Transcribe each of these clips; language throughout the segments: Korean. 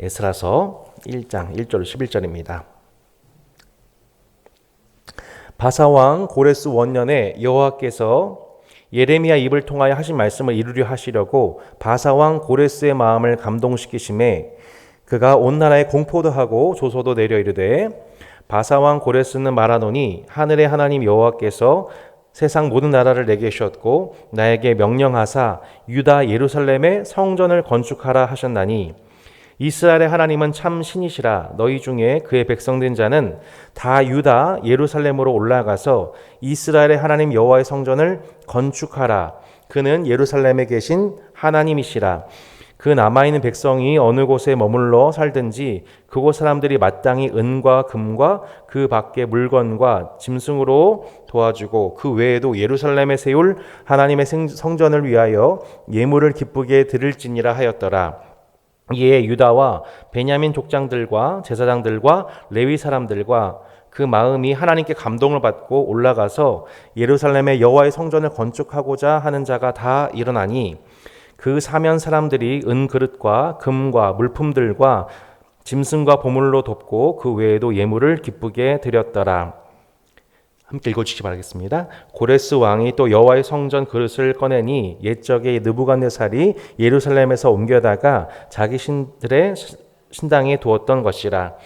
에스라서 1장 1절 11절입니다. 바사왕 고레스 원년에 여호와께서 예레미야 입을 통하여 하신 말씀을 이루려 하시려고 바사왕 고레스의 마음을 감동시키심에 그가 온 나라에 공포도 하고 조소도 내려 이르되 바사왕 고레스는 말하노니 하늘의 하나님 여호와께서 세상 모든 나라를 내게 주셨고 나에게 명령하사 유다 예루살렘에 성전을 건축하라 하셨나니 이스라엘의 하나님은 참 신이시라. 너희 중에 그의 백성된 자는 다 유다 예루살렘으로 올라가서 이스라엘의 하나님 여호와의 성전을 건축하라. 그는 예루살렘에 계신 하나님이시라. 그 남아있는 백성이 어느 곳에 머물러 살든지 그곳 사람들이 마땅히 은과 금과 그 밖의 물건과 짐승으로 도와주고 그 외에도 예루살렘에 세울 하나님의 성전을 위하여 예물을 기쁘게 드릴지니라 하였더라. 이에 유다와 베냐민 족장들과 제사장들과 레위 사람들과 그 마음이 하나님께 감동을 받고 올라가서 예루살렘에 여호와의 성전을 건축하고자 하는 자가 다 일어나니 그 사면 사람들이 은 그릇과 금과 물품들과 짐승과 보물로 돕고 그 외에도 예물을 기쁘게 드렸더라. 함께 읽어주시기 바라겠습니다. 고레스 왕이 또 여호와의 성전 그릇을 꺼내니 옛적에 느부갓네살이 예루살렘에서 옮겨다가 자기 신들의 신당에 두었던 것이라.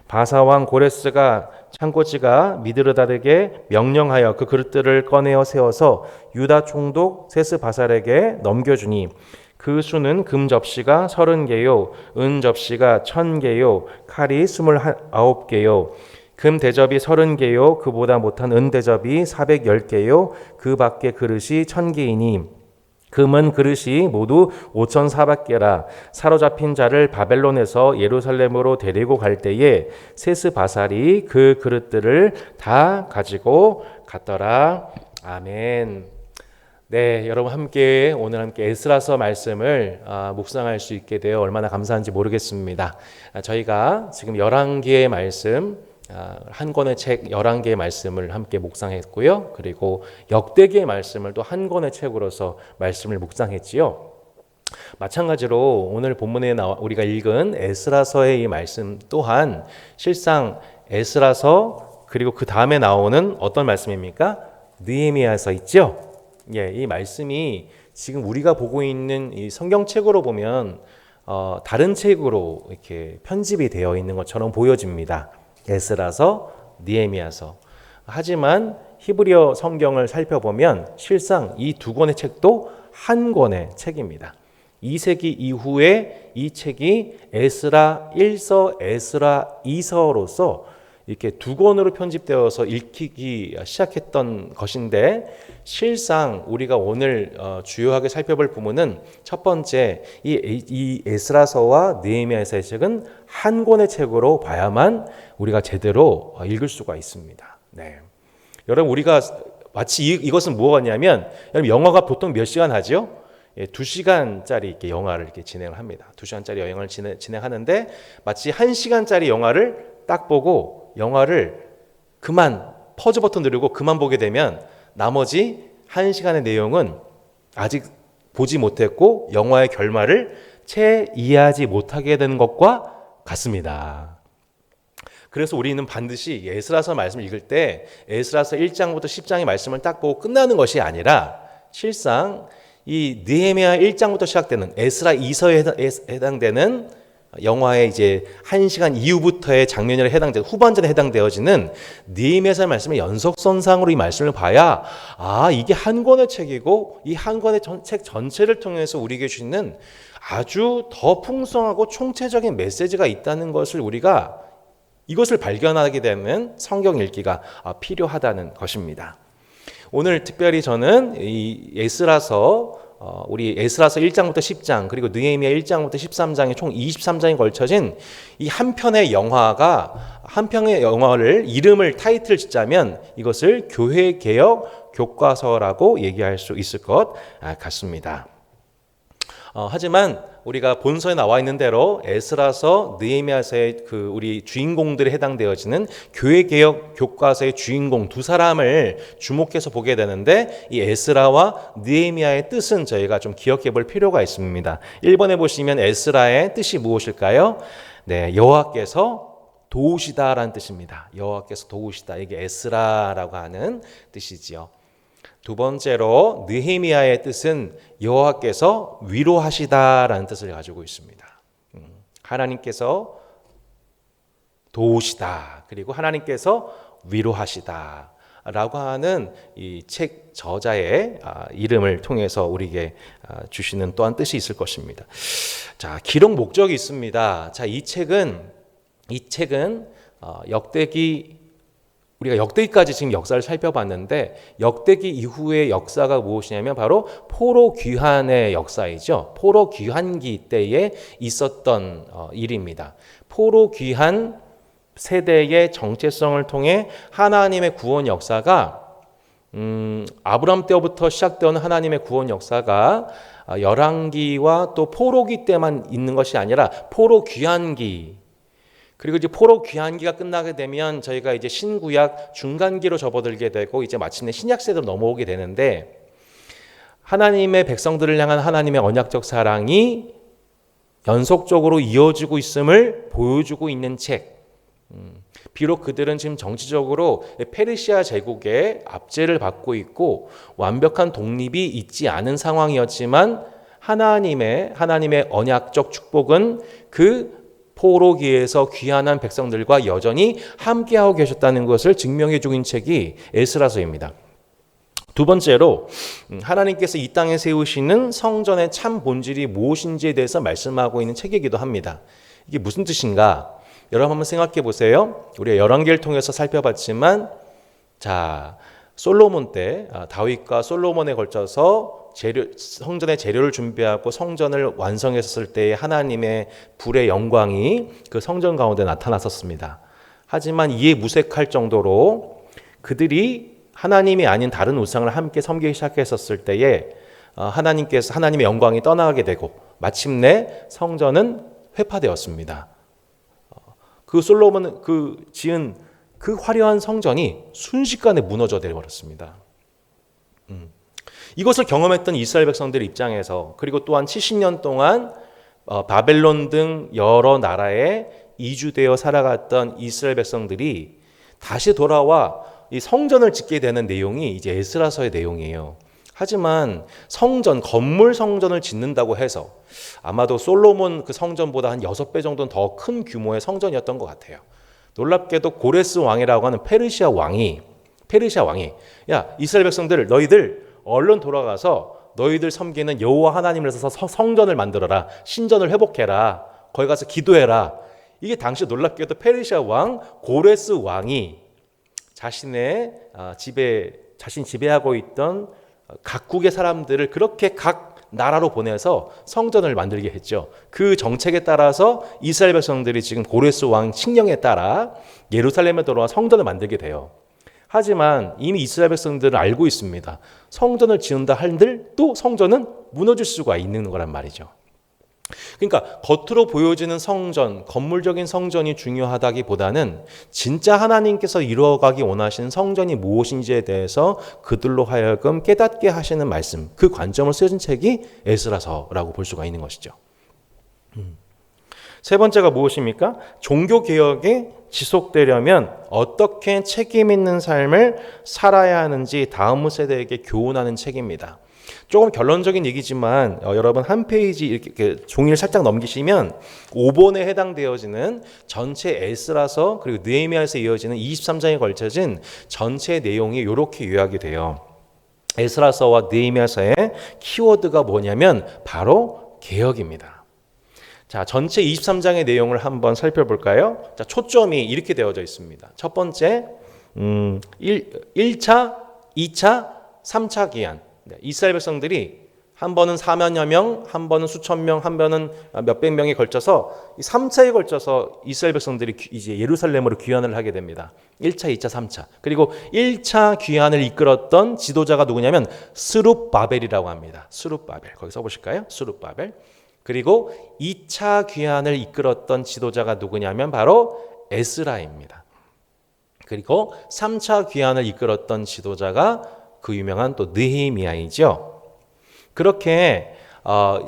바사 왕 고레스가 창고지가 미드르다덱에 명령하여 그 그릇들을 꺼내어 세워서 유다 총독 세스바살에게 넘겨주니 그 수는 금 접시가 30개요 은 접시가 1000개요 칼이 29개요 금 대접이 30개요 그보다 못한 은 대접이 410개요 그 밖에 그릇이 1000개이니 금은 그릇이 모두 5400개라. 사로잡힌 자를 바벨론에서 예루살렘으로 데리고 갈 때에 세스바살이 그 그릇들을 다 가지고 갔더라. 아멘. 네, 여러분 오늘 함께 에스라서 말씀을 묵상할 수 있게 되어 얼마나 감사한지 모르겠습니다. 저희가 지금 11개의 말씀, 한 권의 책 11개의 말씀을 함께 묵상했고요. 그리고 역대기의 말씀을 또 한 권의 책으로서 말씀을 묵상했지요. 마찬가지로 오늘 본문에 우리가 읽은 에스라서의 이 말씀 또한 실상 에스라서 그리고 그 다음에 나오는 어떤 말씀입니까? 느헤미야서 있죠. 예, 이 말씀이 지금 우리가 보고 있는 이 성경책으로 보면 다른 책으로 이렇게 편집이 되어 있는 것처럼 보여집니다. 에스라서, 느헤미야서. 하지만 히브리어 성경을 살펴보면 실상 이 두 권의 책도 한 권의 책입니다. 2세기 이후에 이 책이 에스라 1서, 에스라 2서로서 이렇게 두 권으로 편집되어서 읽히기 시작했던 것인데 실상 우리가 오늘 주요하게 살펴볼 부분은 첫 번째 이 에스라서와 느헤미야서의 책은 한 권의 책으로 봐야만 우리가 제대로 읽을 수가 있습니다. 네. 여러분 우리가 마치 이것은 뭐냐면 여러분 영화가 보통 몇 시간 하죠? 2시간짜리 이렇게 영화를 이렇게 진행을 합니다. 2시간짜리 영화를 진행하는데 마치 1시간짜리 영화를 딱 보고 영화를 그만 퍼즈 버튼 누르고 그만 보게 되면 나머지 1시간의 내용은 아직 보지 못했고 영화의 결말을 채 이해하지 못하게 되는 것과 같습니다. 그래서 우리는 반드시 에스라서 말씀을 읽을 때 에스라서 1장부터 10장의 말씀을 딱 보고 끝나는 것이 아니라 실상 이 느헤미야 1장부터 시작되는 에스라 2서에 해당되는 영화의 이제 1시간 이후부터의 장면에 해당되는 후반전에 해당되어지는 느헤미야서의 말씀의 연속선상으로 이 말씀을 봐야 이게 한 권의 책이고 이 한 권의 책 전체를 통해서 우리에게 주시는 아주 더 풍성하고 총체적인 메시지가 있다는 것을 우리가 이것을 발견하게 되면 성경 읽기가 필요하다는 것입니다. 오늘 특별히 저는 이 에스라서 우리 에스라서 1장부터 10장 그리고 느헤미야 1장부터 13장의 총 23장에 걸쳐진 이 한 편의 영화를 이름을 타이틀을 짓자면 이것을 교회개혁 교과서라고 얘기할 수 있을 것 같습니다. 하지만 우리가 본서에 나와 있는 대로 에스라서, 느헤미야서의 우리 주인공들에 해당되어지는 교회 개혁 교과서의 주인공 두 사람을 주목해서 보게 되는데, 이 에스라와 느헤미야의 뜻은 저희가 좀 기억해 볼 필요가 있습니다. 1번에 보시면 에스라의 뜻이 무엇일까요? 네, 여호와께서 도우시다라는 뜻입니다. 여호와께서 도우시다. 이게 에스라라고 하는 뜻이지요. 두 번째로 느헤미야의 뜻은 여호와께서 위로하시다라는 뜻을 가지고 있습니다. 하나님께서 도우시다, 그리고 하나님께서 위로하시다라고 하는 이 책 저자의 이름을 통해서 우리에게 주시는 또한 뜻이 있을 것입니다. 자, 기록 목적이 있습니다. 자, 이 책은 역대기, 우리가 역대기까지 지금 역사를 살펴봤는데, 역대기 이후의 역사가 무엇이냐면 바로 포로 귀환의 역사이죠. 포로 귀환기 때에 있었던 일입니다. 포로 귀환 세대의 정체성을 통해 하나님의 구원 역사가 아브라함 때부터 시작되는 하나님의 구원 역사가 열왕기와 또 포로기 때만 있는 것이 아니라 포로 귀환기, 그리고 이제 포로 귀환기가 끝나게 되면 저희가 이제 신구약 중간기로 접어들게 되고 이제 마침내 신약 세대로 넘어오게 되는데, 하나님의 백성들을 향한 하나님의 언약적 사랑이 연속적으로 이어지고 있음을 보여주고 있는 책. 비록 그들은 지금 정치적으로 페르시아 제국의 압제를 받고 있고 완벽한 독립이 있지 않은 상황이었지만, 하나님의 언약적 축복은 그 포로기에서 귀환한 백성들과 여전히 함께하고 계셨다는 것을 증명해 주인 책이 에스라서입니다. 두 번째로 하나님께서 이 땅에 세우시는 성전의 참 본질이 무엇인지에 대해서 말씀하고 있는 책이기도 합니다. 이게 무슨 뜻인가? 여러분 한번 생각해 보세요. 우리가 열왕기를 통해서 살펴봤지만, 자, 솔로몬 때 다윗과 솔로몬에 걸쳐서 성전의 재료를 준비하고 성전을 완성했을 때의 하나님의 불의 영광이 그 성전 가운데 나타났었습니다. 하지만 이에 무색할 정도로 그들이 하나님이 아닌 다른 우상을 함께 섬기기 시작했었을 때에 하나님의 영광이 떠나게 되고 마침내 성전은 회파되었습니다. 그 솔로몬 지은 그 화려한 성전이 순식간에 무너져 내려버렸습니다. 이것을 경험했던 이스라엘 백성들의 입장에서, 그리고 또한 70년 동안 바벨론 등 여러 나라에 이주되어 살아갔던 이스라엘 백성들이 다시 돌아와 이 성전을 짓게 되는 내용이 이제 에스라서의 내용이에요. 하지만 건물 성전을 짓는다고 해서 아마도 솔로몬 그 성전보다 한 6배 정도는 더 큰 규모의 성전이었던 것 같아요. 놀랍게도 고레스 왕이라고 하는 페르시아 왕이 야, 이스라엘 백성들, 너희들 얼른 돌아가서 너희들 섬기는 여호와 하나님을 위해서 성전을 만들어라, 신전을 회복해라, 거기 가서 기도해라. 이게 당시 놀랍게도 페르시아 왕 고레스 왕이 자신 지배하고 있던 각국의 사람들을 그렇게 각 나라로 보내서 성전을 만들게 했죠. 그 정책에 따라서 이스라엘 백성들이 지금 고레스 왕 칙령에 따라 예루살렘에 들어와 성전을 만들게 돼요. 하지만 이미 이스라엘 백성들은 알고 있습니다. 성전을 지은다 한들 또 성전은 무너질 수가 있는 거란 말이죠. 그러니까 겉으로 보여지는 성전, 건물적인 성전이 중요하다기보다는 진짜 하나님께서 이루어가기 원하시는 성전이 무엇인지에 대해서 그들로 하여금 깨닫게 하시는 말씀, 그 관점을 쓰여진 책이 에스라서라고 볼 수가 있는 것이죠. 세 번째가 무엇입니까? 종교개혁이 지속되려면 어떻게 책임 있는 삶을 살아야 하는지 다음 세대에게 교훈하는 책입니다. 조금 결론적인 얘기지만 여러분 한 페이지 이렇게 종이를 살짝 넘기시면 5번에 해당되어지는 전체 에스라서 그리고 느헤미야에서 이어지는 23장에 걸쳐진 전체 내용이 이렇게 요약이 돼요. 에스라서와 느헤미야서의 키워드가 뭐냐면 바로 개혁입니다. 자, 전체 23장의 내용을 한번 살펴볼까요? 자, 초점이 이렇게 되어져 있습니다. 첫 번째, 1차, 2차, 3차 기한. 이스라엘 백성들이 한 번은 4만여 명, 한 번은 수천 명, 한 번은 몇백 명에 걸쳐서 3차에 걸쳐서 이스라엘 백성들이 이제 예루살렘으로 귀환을 하게 됩니다. 1차, 2차, 3차. 그리고 1차 귀환을 이끌었던 지도자가 누구냐면 스룹바벨이라고 합니다. 스룹바벨. 거기 써보실까요? 스룹바벨. 그리고 2차 귀환을 이끌었던 지도자가 누구냐면 바로 에스라입니다. 그리고 3차 귀환을 이끌었던 지도자가 그 유명한 또 느헤미야이죠. 그렇게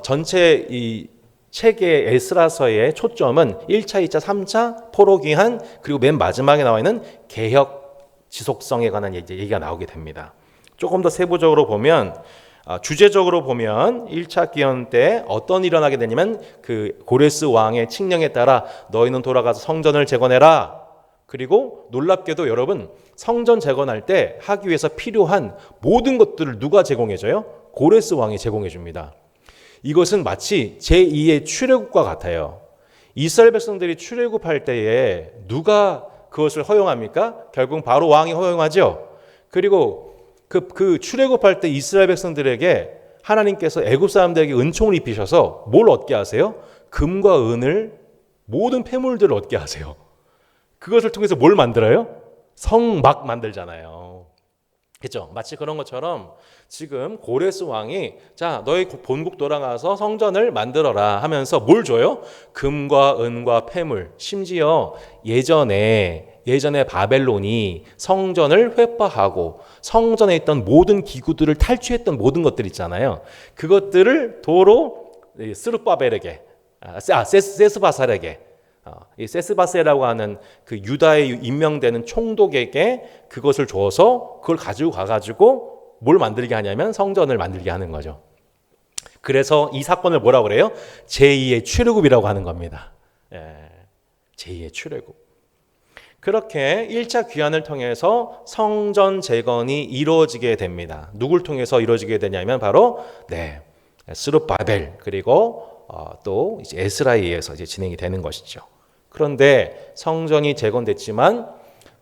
전체 이 책의 에스라서의 초점은 1차, 2차, 3차 포로 귀환 그리고 맨 마지막에 나와 있는 개혁 지속성에 관한 얘기가 나오게 됩니다. 조금 더 세부적으로 보면 주제적으로 보면 1차 귀환 때 어떤 일이 일어나게 되냐면 그 고레스 왕의 칙령에 따라 너희는 돌아가서 성전을 재건해라. 그리고 놀랍게도 여러분 성전 재건할 때 하기 위해서 필요한 모든 것들을 누가 제공해줘요? 고레스 왕이 제공해 줍니다. 이것은 마치 제2의 출애굽과 같아요. 이스라엘 백성들이 출애굽할 때에 누가 그것을 허용합니까? 결국 바로 왕이 허용하죠. 그리고 그 출애굽할 때 이스라엘 백성들에게 하나님께서 애굽 사람들에게 은총을 입히셔서 뭘 얻게 하세요? 금과 은을 모든 폐물들을 얻게 하세요. 그것을 통해서 뭘 만들어요? 성막 만들잖아요. 그렇죠? 마치 그런 것처럼 지금 고레스 왕이 자 너희 본국 돌아가서 성전을 만들어라 하면서 뭘 줘요? 금과 은과 폐물, 심지어 예전에 바벨론이 성전을 회파하고 성전에 있던 모든 기구들을 탈취했던 모든 것들 있잖아요. 그것들을 도로 스룹바벨에게 세스바살에게 이 세스바세라고 하는 그 유다에 임명되는 총독에게 그것을 줘서 그걸 가지고 가가지고 뭘 만들게 하냐면 성전을 만들게 하는 거죠. 그래서 이 사건을 뭐라고 그래요? 제2의 출애굽이라고 하는 겁니다. 제2의 출애굽. 그렇게 1차 귀환을 통해서 성전 재건이 이루어지게 됩니다. 누굴 통해서 이루어지게 되냐면 바로 스룹바벨 그리고 또 이제 에스라에 의해서 이제 진행이 되는 것이죠. 그런데 성전이 재건됐지만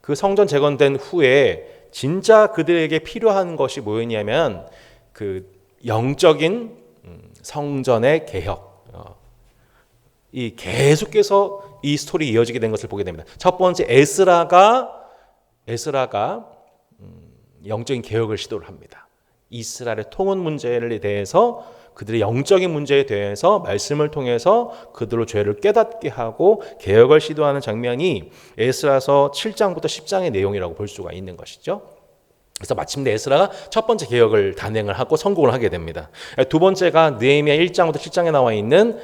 그 성전 재건된 후에 진짜 그들에게 필요한 것이 뭐였냐면 그 영적인 성전의 개혁. 이 계속해서 이 스토리 이어지게 된 것을 보게 됩니다. 첫 번째 에스라가 영적인 개혁을 시도를 합니다. 이스라엘의 통혼 문제에 대해서 그들의 영적인 문제에 대해서 말씀을 통해서 그들의 죄를 깨닫게 하고 개혁을 시도하는 장면이 에스라서 7장부터 10장의 내용이라고 볼 수가 있는 것이죠. 그래서 마침내 에스라가 첫 번째 개혁을 단행을 하고 성공을 하게 됩니다. 두 번째가 느헤미야 1장부터 7장에 나와 있는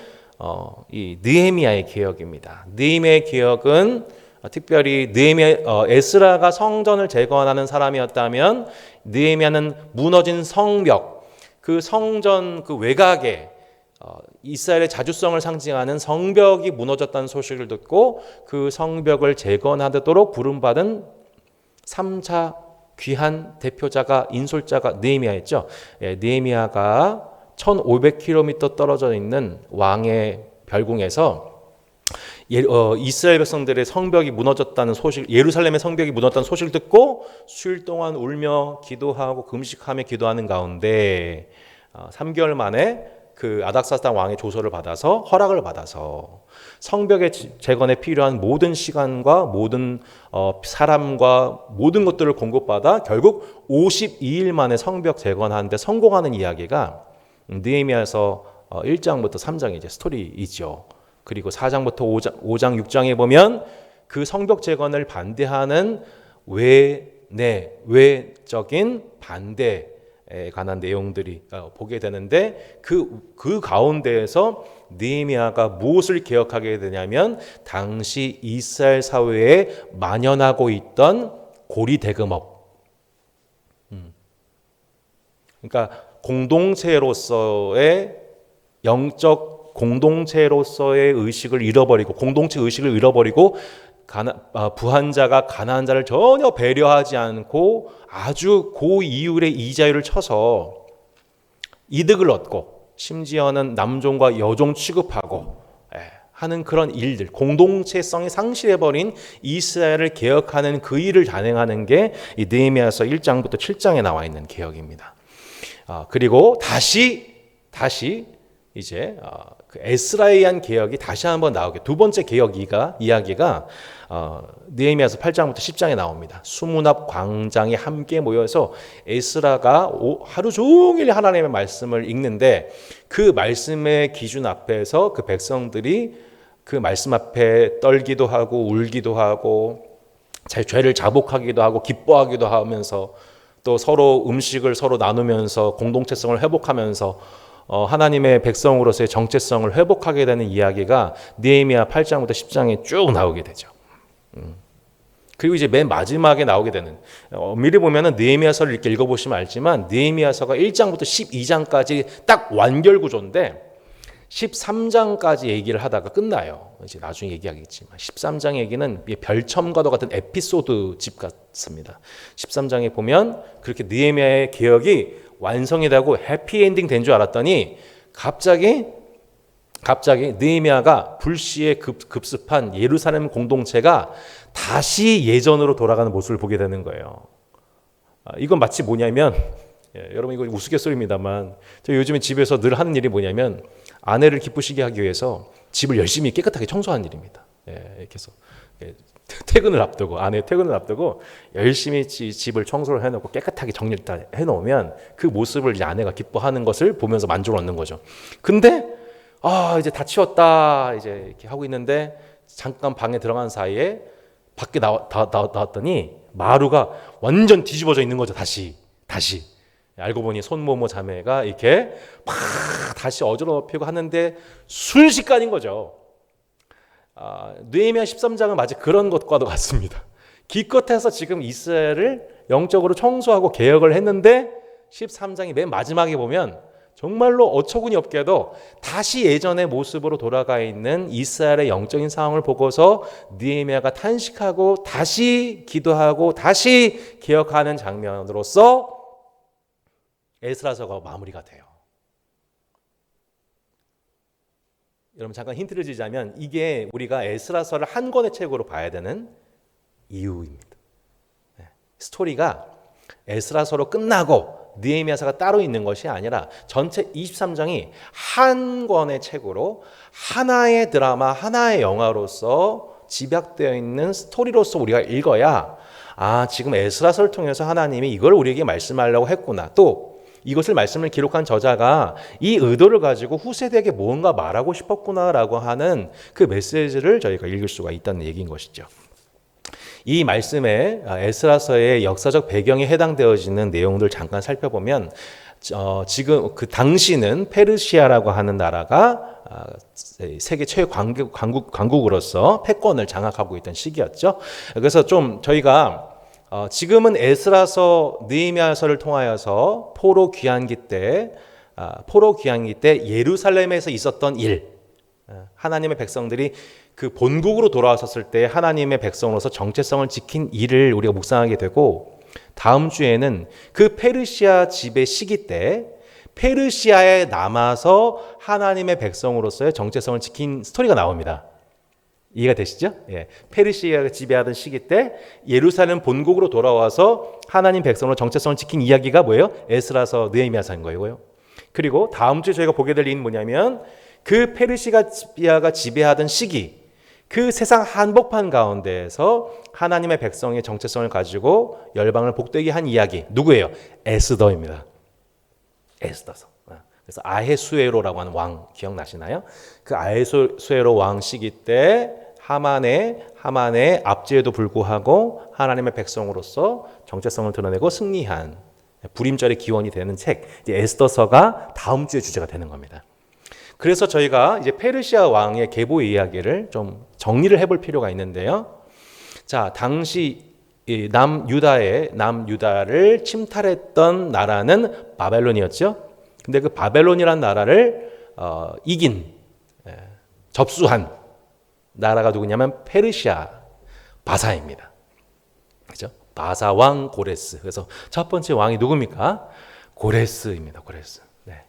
이 느헤미야의 개혁입니다. 느헤미야의 개혁은 특별히 에스라가 성전을 재건하는 사람이었다면 느헤미야는 무너진 성벽 그 성전 그 외곽에 이스라엘의 자주성을 상징하는 성벽이 무너졌다는 소식을 듣고 그 성벽을 재건하도록 부름받은 3차 귀한 대표자가 인솔자가 느헤미야였죠. 느헤미야가 1500km 떨어져 있는 왕의 별궁에서 이스라엘 백성들의 성벽이 무너졌다는 소식, 예루살렘의 성벽이 무너졌다는 소식을 듣고 수일 동안 울며 기도하고 금식하며 기도하는 가운데 3개월 만에 그 아닥사스단 왕의 조서를 받아서 허락을 받아서 성벽의 재건에 필요한 모든 시간과 모든 사람과 모든 것들을 공급받아 결국 52일 만에 성벽 재건하는 데 성공하는 이야기가 느헤미야서 1장부터 3장의 이제 스토리이죠. 그리고 4장부터 5장 6장에 보면 그 성벽 재건을 반대하는 외적인 반대에 관한 내용들이 보게 되는데 그 가운데에서 느헤미야가 무엇을 개혁하게 되냐면 당시 이스라엘 사회에 만연하고 있던 고리 대금업. 그러니까 공동체로서의 영적 공동체로서의 의식을 잃어버리고 공동체 의식을 잃어버리고 부한자가 가난한 자를 전혀 배려하지 않고 아주 고이율의 이자율을 쳐서 이득을 얻고 심지어는 남종과 여종 취급하고 하는 그런 일들, 공동체성이 상실해버린 이스라엘을 개혁하는 그 일을 단행하는 게 이 느헤미야서 1장부터 7장에 나와 있는 개혁입니다. 그리고 다시 다시 이제 그 에스라에 의한 개혁이 다시 한번 나오게, 두 번째 개혁 이야기가 느헤미야서 8장부터 10장에 나옵니다. 수문 앞 광장에 함께 모여서 에스라가 하루 종일 하나님의 말씀을 읽는데, 그 말씀의 기준 앞에서 그 백성들이 그 말씀 앞에 떨기도 하고 울기도 하고 제 죄를 자복하기도 하고 기뻐하기도 하면서, 또 서로 음식을 서로 나누면서 공동체성을 회복하면서 하나님의 백성으로서의 정체성을 회복하게 되는 이야기가 느헤미야 8장부터 10장에 쭉 나오게 되죠. 그리고 이제 맨 마지막에 나오게 되는, 미리 보면은 느헤미야서를 이렇게 읽어보시면 알지만 느헤미야서가 1장부터 12장까지 딱 완결 구조인데 13장까지 얘기를 하다가 끝나요. 이제 나중에 얘기하겠지만 13장 얘기는 별첨과도 같은 에피소드 집 같습니다. 13장에 보면 그렇게 느헤미야의 개혁이 완성이 되고 해피엔딩 된 줄 알았더니 갑자기 느헤미야가 불시에 급습한 예루살렘 공동체가 다시 예전으로 돌아가는 모습을 보게 되는 거예요. 이건 마치 뭐냐면, 여러분 이거 우스갯소리입니다만, 저 요즘에 집에서 늘 하는 일이 뭐냐면 아내를 기쁘시게 하기 위해서 집을 열심히 깨끗하게 청소하는 일입니다. 이렇게 해서 아내의 퇴근을 앞두고 열심히 집을 청소를 해놓고 깨끗하게 정리를 다 해놓으면 그 모습을 이제 아내가 기뻐하는 것을 보면서 만족을 얻는 거죠. 근데 이제 다 치웠다 이제 이렇게 하고 있는데 잠깐 방에 들어간 사이에 밖에 나왔더니 마루가 완전 뒤집어져 있는 거죠. 다시 알고 보니 손모모 자매가 이렇게 막 다시 어지럽히고 하는데 순식간인 거죠. 느헤미야 13장은 마치 그런 것과도 같습니다. 기껏해서 지금 이스라엘을 영적으로 청소하고 개혁을 했는데 13장이 맨 마지막에 보면 정말로 어처구니 없게도 다시 예전의 모습으로 돌아가 있는 이스라엘의 영적인 상황을 보고서 느헤미야가 탄식하고 다시 기도하고 다시 개혁하는 장면으로서 에스라서가 마무리가 돼요. 여러분 잠깐 힌트를 주자면 이게 우리가 에스라서를 한 권의 책으로 봐야 되는 이유입니다. 스토리가 에스라서로 끝나고 느헤미야서가 따로 있는 것이 아니라 전체 23장이 한 권의 책으로 하나의 드라마, 하나의 영화로서 집약되어 있는 스토리로서 우리가 읽어야 지금 에스라서를 통해서 하나님이 이걸 우리에게 말씀하려고 했구나. 또 이것을 말씀을 기록한 저자가 이 의도를 가지고 후세대에게 무언가 말하고 싶었구나라고 하는 그 메시지를 저희가 읽을 수가 있다는 얘기인 것이죠. 이 말씀에 에스라서의 역사적 배경에 해당되어지는 내용들 잠깐 살펴보면 지금 그 당시는 페르시아라고 하는 나라가 세계 최고 강국으로서 패권을 장악하고 있던 시기였죠. 그래서 좀 저희가 지금은 에스라서 느헤미야서를 통하여서 포로 귀환기 때 예루살렘에서 있었던 일, 하나님의 백성들이 그 본국으로 돌아왔었을 때 하나님의 백성으로서 정체성을 지킨 일을 우리가 묵상하게 되고, 다음 주에는 그 페르시아 지배 시기 때 페르시아에 남아서 하나님의 백성으로서의 정체성을 지킨 스토리가 나옵니다. 이해가 되시죠? 페르시아가 지배하던 시기 때 예루살렘 본국으로 돌아와서 하나님 백성으로 정체성을 지킨 이야기가 뭐예요? 에스라서 느헤미야서인 거예요. 그리고 다음 주에 저희가 보게 될 일은 뭐냐면 그 페르시아가 지배하던 시기, 그 세상 한복판 가운데에서 하나님의 백성의 정체성을 가지고 열방을 복되게 한 이야기, 누구예요? 에스더입니다. 에스더서. 그래서 아헤수에로라고 하는 왕 기억나시나요? 그 아헤수에로 왕 시기 때 하만의 압제에도 불구하고 하나님의 백성으로서 정체성을 드러내고 승리한 불임절의 기원이 되는 책, 이제 에스더서가 다음 주의 주제가 되는 겁니다. 그래서 저희가 이제 페르시아 왕의 계보 이야기를 좀 정리를 해볼 필요가 있는데요. 자, 당시 남유다를 침탈했던 나라는 바벨론이었죠. 근데 그 바벨론이라는 나라를 접수한 나라가 누구냐면 페르시아 바사입니다. 그죠? 바사 왕 고레스. 그래서 첫 번째 왕이 누굽니까? 고레스입니다. 고레스. 네.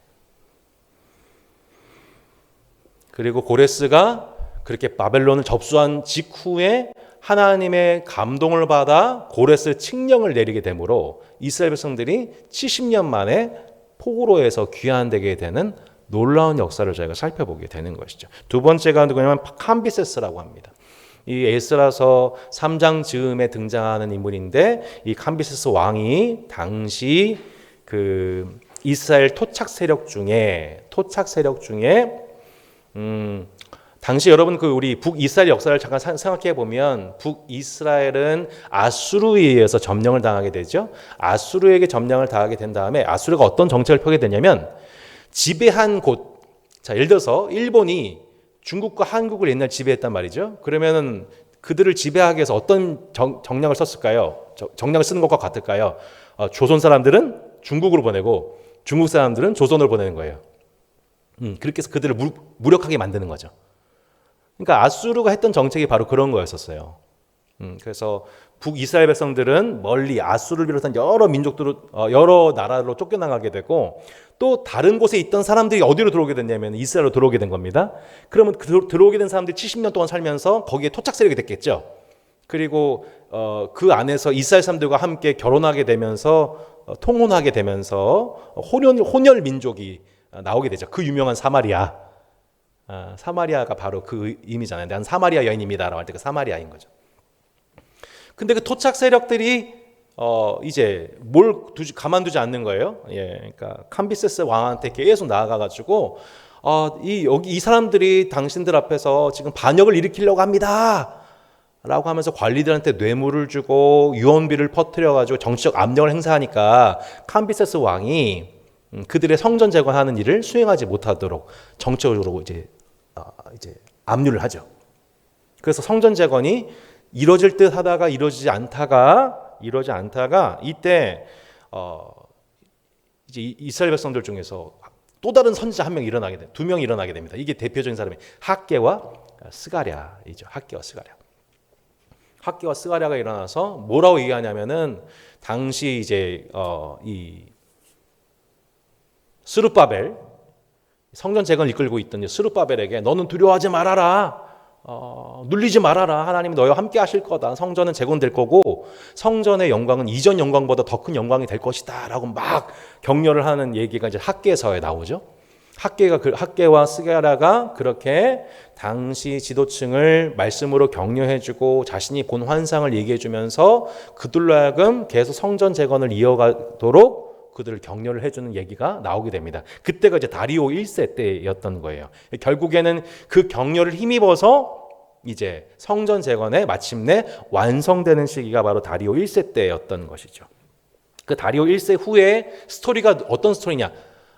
그리고 고레스가 그렇게 바벨론을 접수한 직후에 하나님의 감동을 받아 고레스 칙령을 내리게 되므로 이스라엘 백성들이 70년 만에 포로에서 귀환되게 되는 놀라운 역사를 저희가 살펴보게 되는 것이죠. 두 번째가 누구냐면 캄비세스라고 합니다. 이 에스라서 3장 즈음에 등장하는 인물인데 이 캄비세스 왕이 당시 그 이스라엘 토착 세력 중에 당시 여러분 그 우리 북이스라엘 역사를 잠깐 생각해 보면 북이스라엘은 아수르에 의해서 점령을 당하게 되죠. 아수르에게 점령을 당하게 된 다음에 아수르가 어떤 정책을 펴게 되냐면 지배한 곳, 자 예를 들어서 일본이 중국과 한국을 옛날 지배했단 말이죠. 그러면은 그들을 지배하기 위해서 어떤 정략을 썼을까요? 정략을 쓰는 것과 같을까요? 조선 사람들은 중국으로 보내고 중국 사람들은 조선으로 보내는 거예요. 그렇게 해서 그들을 무력하게 만드는 거죠. 그러니까 아수르가 했던 정책이 바로 그런 거였었어요. 그래서 북이스라엘 백성들은 멀리 아수르를 비롯한 여러 민족들로 여러 나라로 쫓겨나가게 되고 또 다른 곳에 있던 사람들이 어디로 들어오게 됐냐면 이스라엘로 들어오게 된 겁니다. 그러면 들어오게 된 사람들이 70년 동안 살면서 거기에 토착 세력이 됐겠죠. 그리고 그 안에서 이스라엘 사람들과 함께 결혼하게 되면서 통혼하게 되면서 혼혈 민족이 나오게 되죠. 그 유명한 사마리아. 사마리아가 바로 그 의미잖아요. 난 사마리아 여인입니다라고 할 때 그 사마리아인 거죠. 근데 그 토착 세력들이 이제 가만두지 않는 거예요. 예, 그러니까 캄비세스 왕한테 계속 나아가가지고 이 사람들이 당신들 앞에서 지금 반역을 일으키려고 합니다. 라고 하면서 관리들한테 뇌물을 주고 유언비를 퍼뜨려가지고 정치적 압력을 행사하니까 캄비세스 왕이 그들의 성전 재건하는 일을 수행하지 못하도록 정책적으로 이제 압류를 하죠. 그래서 성전 재건이 이루어질 듯 하다가 이루어지지 않다가 이때 이제 이스라엘 백성들 중에서 또 다른 선지자 두 명이 일어나게 됩니다. 이게 대표적인 사람이 학개와 스가랴이죠. 학개와 스가랴가 일어나서 뭐라고 얘기하냐면은 당시 이제 이 스룹바벨 성전 재건을 이끌고 있던 스룹바벨에게 너는 두려워하지 말아라. 눌리지 말아라. 하나님이 너희와 함께 하실 거다. 성전은 재건될 거고 성전의 영광은 이전 영광보다 더 큰 영광이 될 것이다. 라고 막 격려를 하는 얘기가 이제 학개서에 나오죠. 학개와 스가랴가 그렇게 당시 지도층을 말씀으로 격려해주고 자신이 본 환상을 얘기해주면서 그들로 하여금 계속 성전 재건을 이어가도록 그들을 격려를 해주는 얘기가 나오게 됩니다. 그때가 이제 다리오 1세 때였던 거예요. 결국에는 그 격려를 힘입어서 이제 성전 재건에 마침내 완성되는 시기가 바로 다리오 1세 때였던 것이죠. 그 다리오 1세 후에 스토리가 어떤 스토리냐?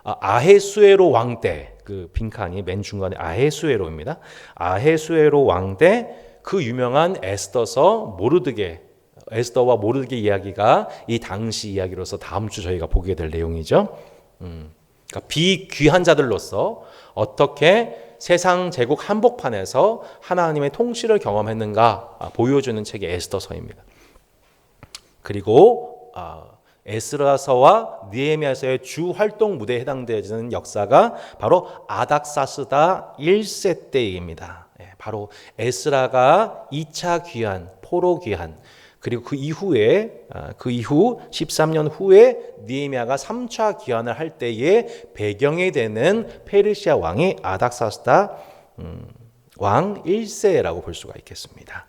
아헤수에로 왕 때, 그 빈칸이 맨 중간에 아헤수에로입니다. 아헤수에로 왕 때 그 유명한 에스더와 모르드게 이야기가 이 당시 이야기로서 다음 주 저희가 보게 될 내용이죠. 그러니까 비귀한 자들로서 어떻게 세상 제국 한복판에서 하나님의 통치를 경험했는가 보여주는 책이 에스더서입니다. 그리고 에스라서와 느헤미야서의 주 활동 무대에 해당되는 역사가 바로 아닥사스다 1세 때입니다. 바로 에스라가 2차 귀환, 포로 귀환, 그리고 그 이후 13년 후에 느헤미야가 3차 귀환을 할 때의 배경이 되는 페르시아 왕이 아닥사스다 왕 1세라고 볼 수가 있겠습니다.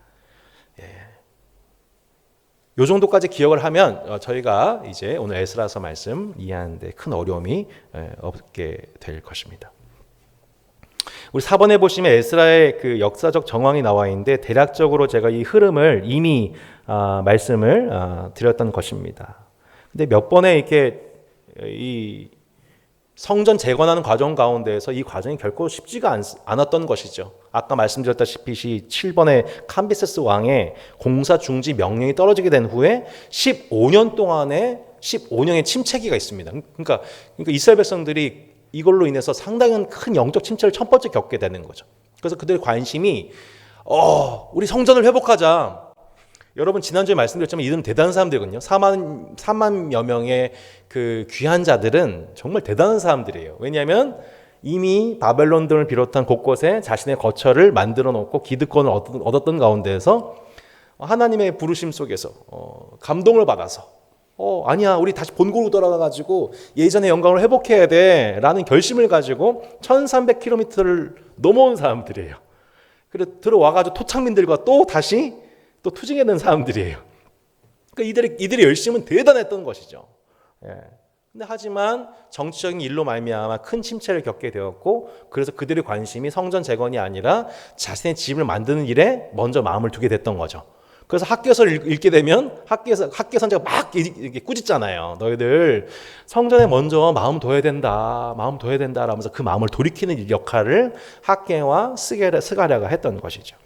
이 정도까지 기억을 하면 저희가 이제 오늘 에스라서 말씀 이해하는 데 큰 어려움이 없게 될 것입니다. 우리 4번에 보시면 에스라의 그 역사적 정황이 나와 있는데 대략적으로 제가 이 흐름을 이미 말씀을 드렸던 것입니다. 근데 몇 번에 이렇게 이 성전 재건하는 과정 가운데에서 이 과정이 결코 쉽지가 않았던 것이죠. 아까 말씀드렸다시피 7번에 캄비세스 왕의 공사 중지 명령이 떨어지게 된 후에 15년의 침체기가 있습니다. 그러니까 이스라엘 백성들이 이걸로 인해서 상당히 큰 영적 침체를 첫 번째 겪게 되는 거죠. 그래서 그들의 관심이 우리 성전을 회복하자. 여러분 지난주에 말씀드렸지만 이들은 대단한 사람들이거든요. 4만여 명의 그 귀한 자들은 정말 대단한 사람들이에요. 왜냐하면 이미 바벨론들을 비롯한 곳곳에 자신의 거처를 만들어 놓고 기득권을 얻었던 가운데에서 하나님의 부르심 속에서 감동을 받아서 아니야, 우리 다시 본고로 돌아가가지고 예전의 영광을 회복해야 돼라는 결심을 가지고 1300km를 넘어온 사람들이에요. 그래서 들어와가지고 토착민들과 또 다시 또 투쟁해 낸 사람들이에요. 그러니까 이들의 열심은 대단했던 것이죠. 예. 근데 하지만 정치적인 일로 말미암아 큰 침체를 겪게 되었고, 그래서 그들의 관심이 성전 재건이 아니라 자신의 집을 만드는 일에 먼저 마음을 두게 됐던 거죠. 그래서 학개서를 읽게 되면 학개 선자가 막 이렇게 꾸짖잖아요. 너희들 성전에 먼저 마음 둬야 된다, 마음 둬야 된다 라면서 그 마음을 돌이키는 역할을 학개와 스가랴가 했던 것이죠.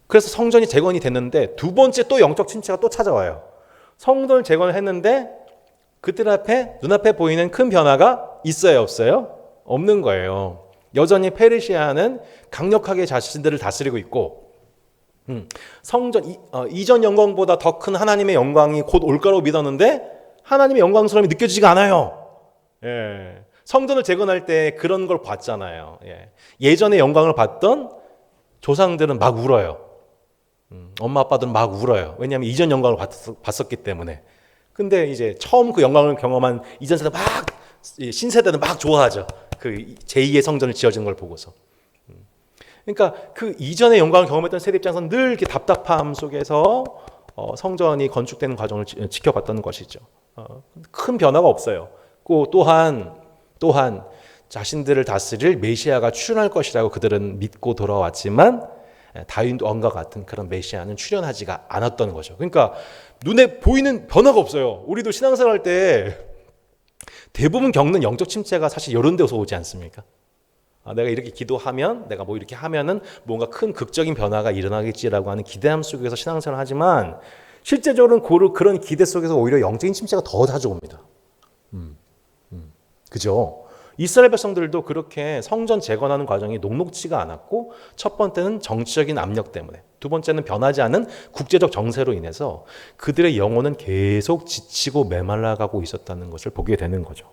그래서 성전이 재건이 됐는데 두 번째 또 영적 침체가 또 찾아와요. 성전을 재건을 했는데 그들 앞에 눈앞에 보이는 큰 변화가 있어요, 없어요? 없는 거예요. 여전히 페르시아는 강력하게 자신들을 다스리고 있고, 성전 이전 영광보다 더 큰 하나님의 영광이 곧 올 거라고 믿었는데 하나님의 영광스러움이 느껴지지가 않아요. 예. 성전을 재건할 때 그런 걸 봤잖아요. 예. 예전의 영광을 봤던 조상들은 막 울어요. 엄마 아빠들은 막 울어요. 왜냐하면 이전 영광을 봤었기 때문에. 근데 이제 처음 그 영광을 경험한 이전 세대 신세대는 막 좋아하죠. 그 제2의 성전을 지어진 걸 보고서. 그러니까 그 이전의 영광을 경험했던 세대 입장에서는 늘 이렇게 답답함 속에서 성전이 건축되는 과정을 지켜봤던 것이죠. 큰 변화가 없어요. 또한 자신들을 다스릴 메시아가 출현할 것이라고 그들은 믿고 돌아왔지만 다윗 왕과 같은 그런 메시아는 출현하지가 않았던 거죠. 그러니까 눈에 보이는 변화가 없어요. 우리도 신앙생활 할 때 대부분 겪는 영적 침체가 사실 이런 데서 오지 않습니까? 내가 이렇게 기도하면, 내가 뭐 이렇게 하면은 뭔가 큰 극적인 변화가 일어나겠지라고 하는 기대함 속에서 신앙생활을 하지만 실제적으로는 그런 기대 속에서 오히려 영적인 침체가 더 자주 옵니다. 그죠? 이스라엘 백성들도 그렇게 성전 재건하는 과정이 녹록지가 않았고, 첫 번째는 정치적인 압력 때문에, 두 번째는 변하지 않은 국제적 정세로 인해서 그들의 영혼은 계속 지치고 메말라가고 있었다는 것을 보게 되는 거죠.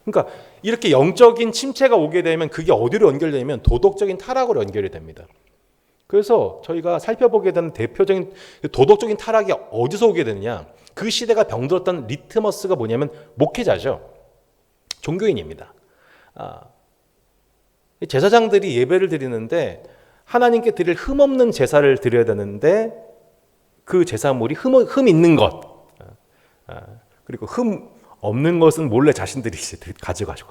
그러니까 이렇게 영적인 침체가 오게 되면 그게 어디로 연결되냐면 도덕적인 타락으로 연결이 됩니다. 그래서 저희가 살펴보게 되는 대표적인 도덕적인 타락이 어디서 오게 되느냐, 그 시대가 병들었던 리트머스가 뭐냐면 목회자죠. 종교인입니다. 제사장들이 예배를 드리는데 하나님께 드릴 흠없는 제사를 드려야 되는데 그 제사물이 흠 있는 것, 그리고 흠 없는 것은 몰래 자신들이 가져가지고,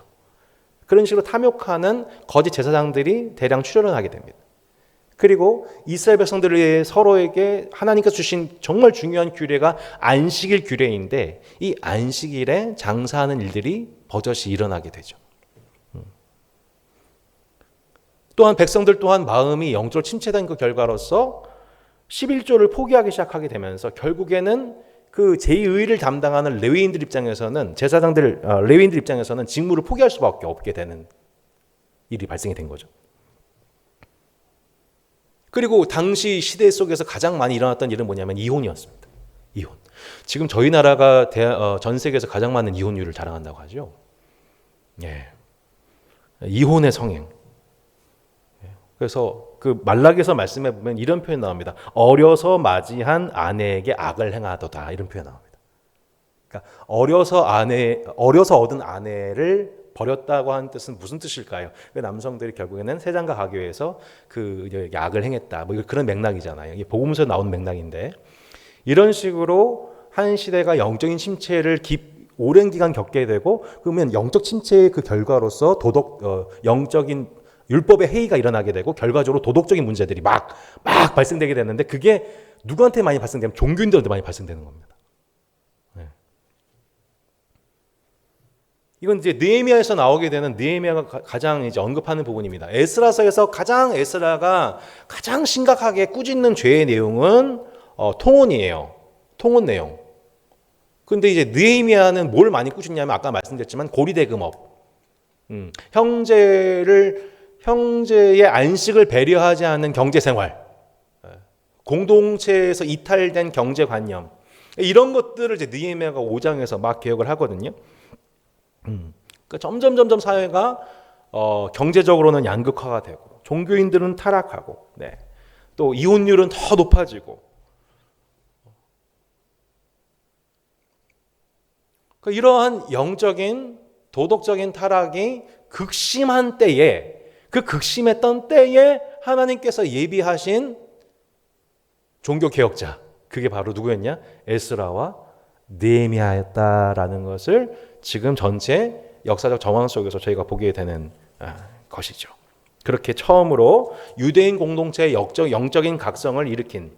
그런 식으로 탐욕하는 거짓 제사장들이 대량 출현을 하게 됩니다. 그리고 이스라엘 백성들이 서로에게 하나님께서 주신 정말 중요한 규례가 안식일 규례인데 이 안식일에 장사하는 일들이 버젓이 일어나게 되죠. 또한 백성들 또한 마음이 영적으로 침체된 그 결과로서 11조를 포기하기 시작하게 되면서 결국에는 그 제2의를 담당하는 레위인들 입장에서는 레위인들 입장에서는 직무를 포기할 수밖에 없게 되는 일이 발생이 된 거죠. 그리고 당시 시대 속에서 가장 많이 일어났던 일은 뭐냐면 이혼이었습니다. 이혼. 지금 저희 나라가 전 세계에서 가장 많은 이혼율을 자랑한다고 하죠. 예. 이혼의 성행. 그래서 그 말라기서 말씀해 보면 이런 표현 나옵니다. 어려서 맞이한 아내에게 악을 행하도다, 이런 표현 나옵니다. 그러니까 어려서 얻은 아내를 버렸다고 하는 뜻은 무슨 뜻일까요? 남성들이 결국에는 세장가 가교에서 그 악을 행했다, 뭐 그런 맥락이잖아요. 이게 복음서에 나온 맥락인데, 이런 식으로 한 시대가 영적인 침체를 오랜 기간 겪게 되고, 그러면 영적 침체의 그 결과로서 영적인 율법의 해이가 일어나게 되고 결과적으로 도덕적인 문제들이 막 발생되게 되는데, 그게 누구한테 많이 발생되면 종교인들한테 많이 발생되는 겁니다. 네. 이건 이제 느헤미야에서 나오게 되는, 느헤미야가 가장 이제 언급하는 부분입니다. 에스라서에서 에스라가 가장 심각하게 꾸짖는 죄의 내용은 통혼이에요. 통혼 내용. 근데 이제 느헤미야는 뭘 많이 꾸짖냐면 아까 말씀드렸지만 고리대금업. 형제의 안식을 배려하지 않는 경제생활, 공동체에서 이탈된 경제관념, 이런 것들을 이제 느헤미야가 5장에서 막 개혁을 하거든요. 그러니까 점점 사회가 경제적으로는 양극화가 되고, 종교인들은 타락하고, 또 이혼율은 더 높아지고, 이러한 영적인 도덕적인 타락이 극심한 때에, 그 극심했던 때에 하나님께서 예비하신 종교개혁자, 그게 바로 누구였냐? 에스라와 느헤미야였다라는 것을 지금 전체 역사적 정황 속에서 저희가 보게 되는 것이죠. 그렇게 처음으로 유대인 공동체의 영적인 각성을 일으킨,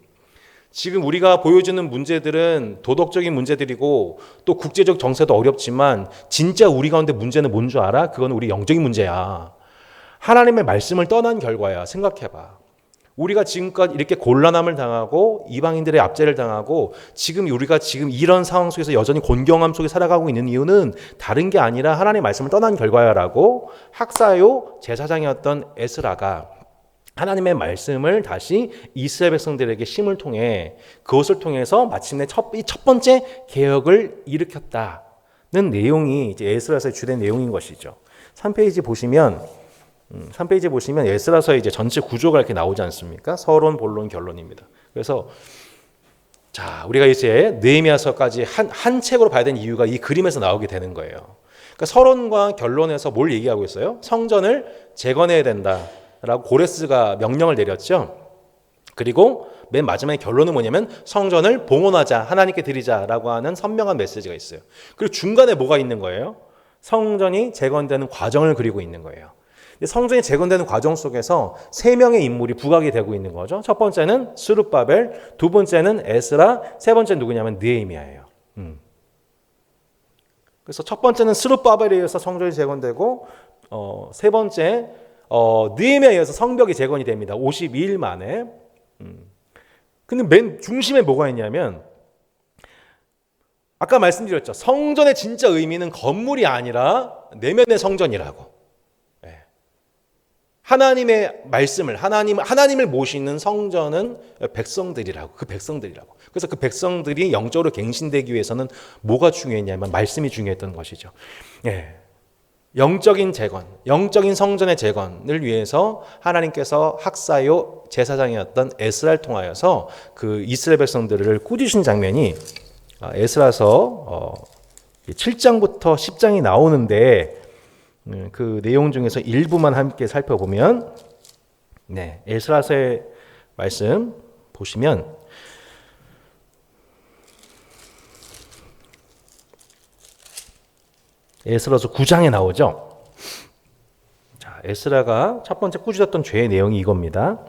지금 우리가 보여주는 문제들은 도덕적인 문제들이고 또 국제적 정세도 어렵지만 진짜 우리 가운데 문제는 뭔 줄 알아? 그건 우리 영적인 문제야. 하나님의 말씀을 떠난 결과야. 생각해봐. 우리가 지금까지 이렇게 곤란함을 당하고 이방인들의 압제를 당하고 지금 우리가 지금 이런 상황 속에서 여전히 곤경함 속에 살아가고 있는 이유는 다른 게 아니라 하나님의 말씀을 떠난 결과야라고 학사요 제사장이었던 에스라가 하나님의 말씀을 다시 이스라엘 백성들에게 심을 통해 그것을 통해서 마침내 첫 번째 개혁을 일으켰다는 내용이 이제 에스라서의 주된 내용인 것이죠. 3페이지 보시면 에스라서의 이제 전체 구조가 이렇게 나오지 않습니까? 서론, 본론, 결론입니다. 그래서 자, 우리가 이제 느헤미야서까지 한 책으로 봐야 되는 이유가 이 그림에서 나오게 되는 거예요. 그러니까 서론과 결론에서 뭘 얘기하고 있어요? 성전을 재건해야 된다라고 고레스가 명령을 내렸죠. 그리고 맨 마지막에 결론은 뭐냐면 성전을 봉헌하자, 하나님께 드리자라고 하는 선명한 메시지가 있어요. 그리고 중간에 뭐가 있는 거예요? 성전이 재건되는 과정을 그리고 있는 거예요. 성전이 재건되는 과정 속에서 세 명의 인물이 부각이 되고 있는 거죠. 첫 번째는 스룹바벨, 두 번째는 에스라, 세 번째는 누구냐면 느헤미야예요. 그래서 첫 번째는 스룹바벨에 의해서 성전이 재건되고 세 번째 느헤미야에 의해서 성벽이 재건이 됩니다. 52일 만에. 근데 맨 중심에 뭐가 있냐면 아까 말씀드렸죠. 성전의 진짜 의미는 건물이 아니라 내면의 성전이라고. 하나님의 말씀을 하나님을 모시는 성전은 백성들이라고. 그래서 그 백성들이 영적으로 갱신되기 위해서는 뭐가 중요했냐면 말씀이 중요했던 것이죠. 영적인 재건, 영적인 성전의 재건을 위해서 하나님께서 학사요 제사장이었던 에스라를 통하여서 그 이스라엘 백성들을 꾸짖으신 장면이 에스라서 7장부터 10장이 나오는데 그 내용 중에서 일부만 함께 살펴보면 에스라서의 말씀 보시면 에스라서 9장에 나오죠. 자, 에스라가 첫 번째 꾸짖었던 죄의 내용이 이겁니다.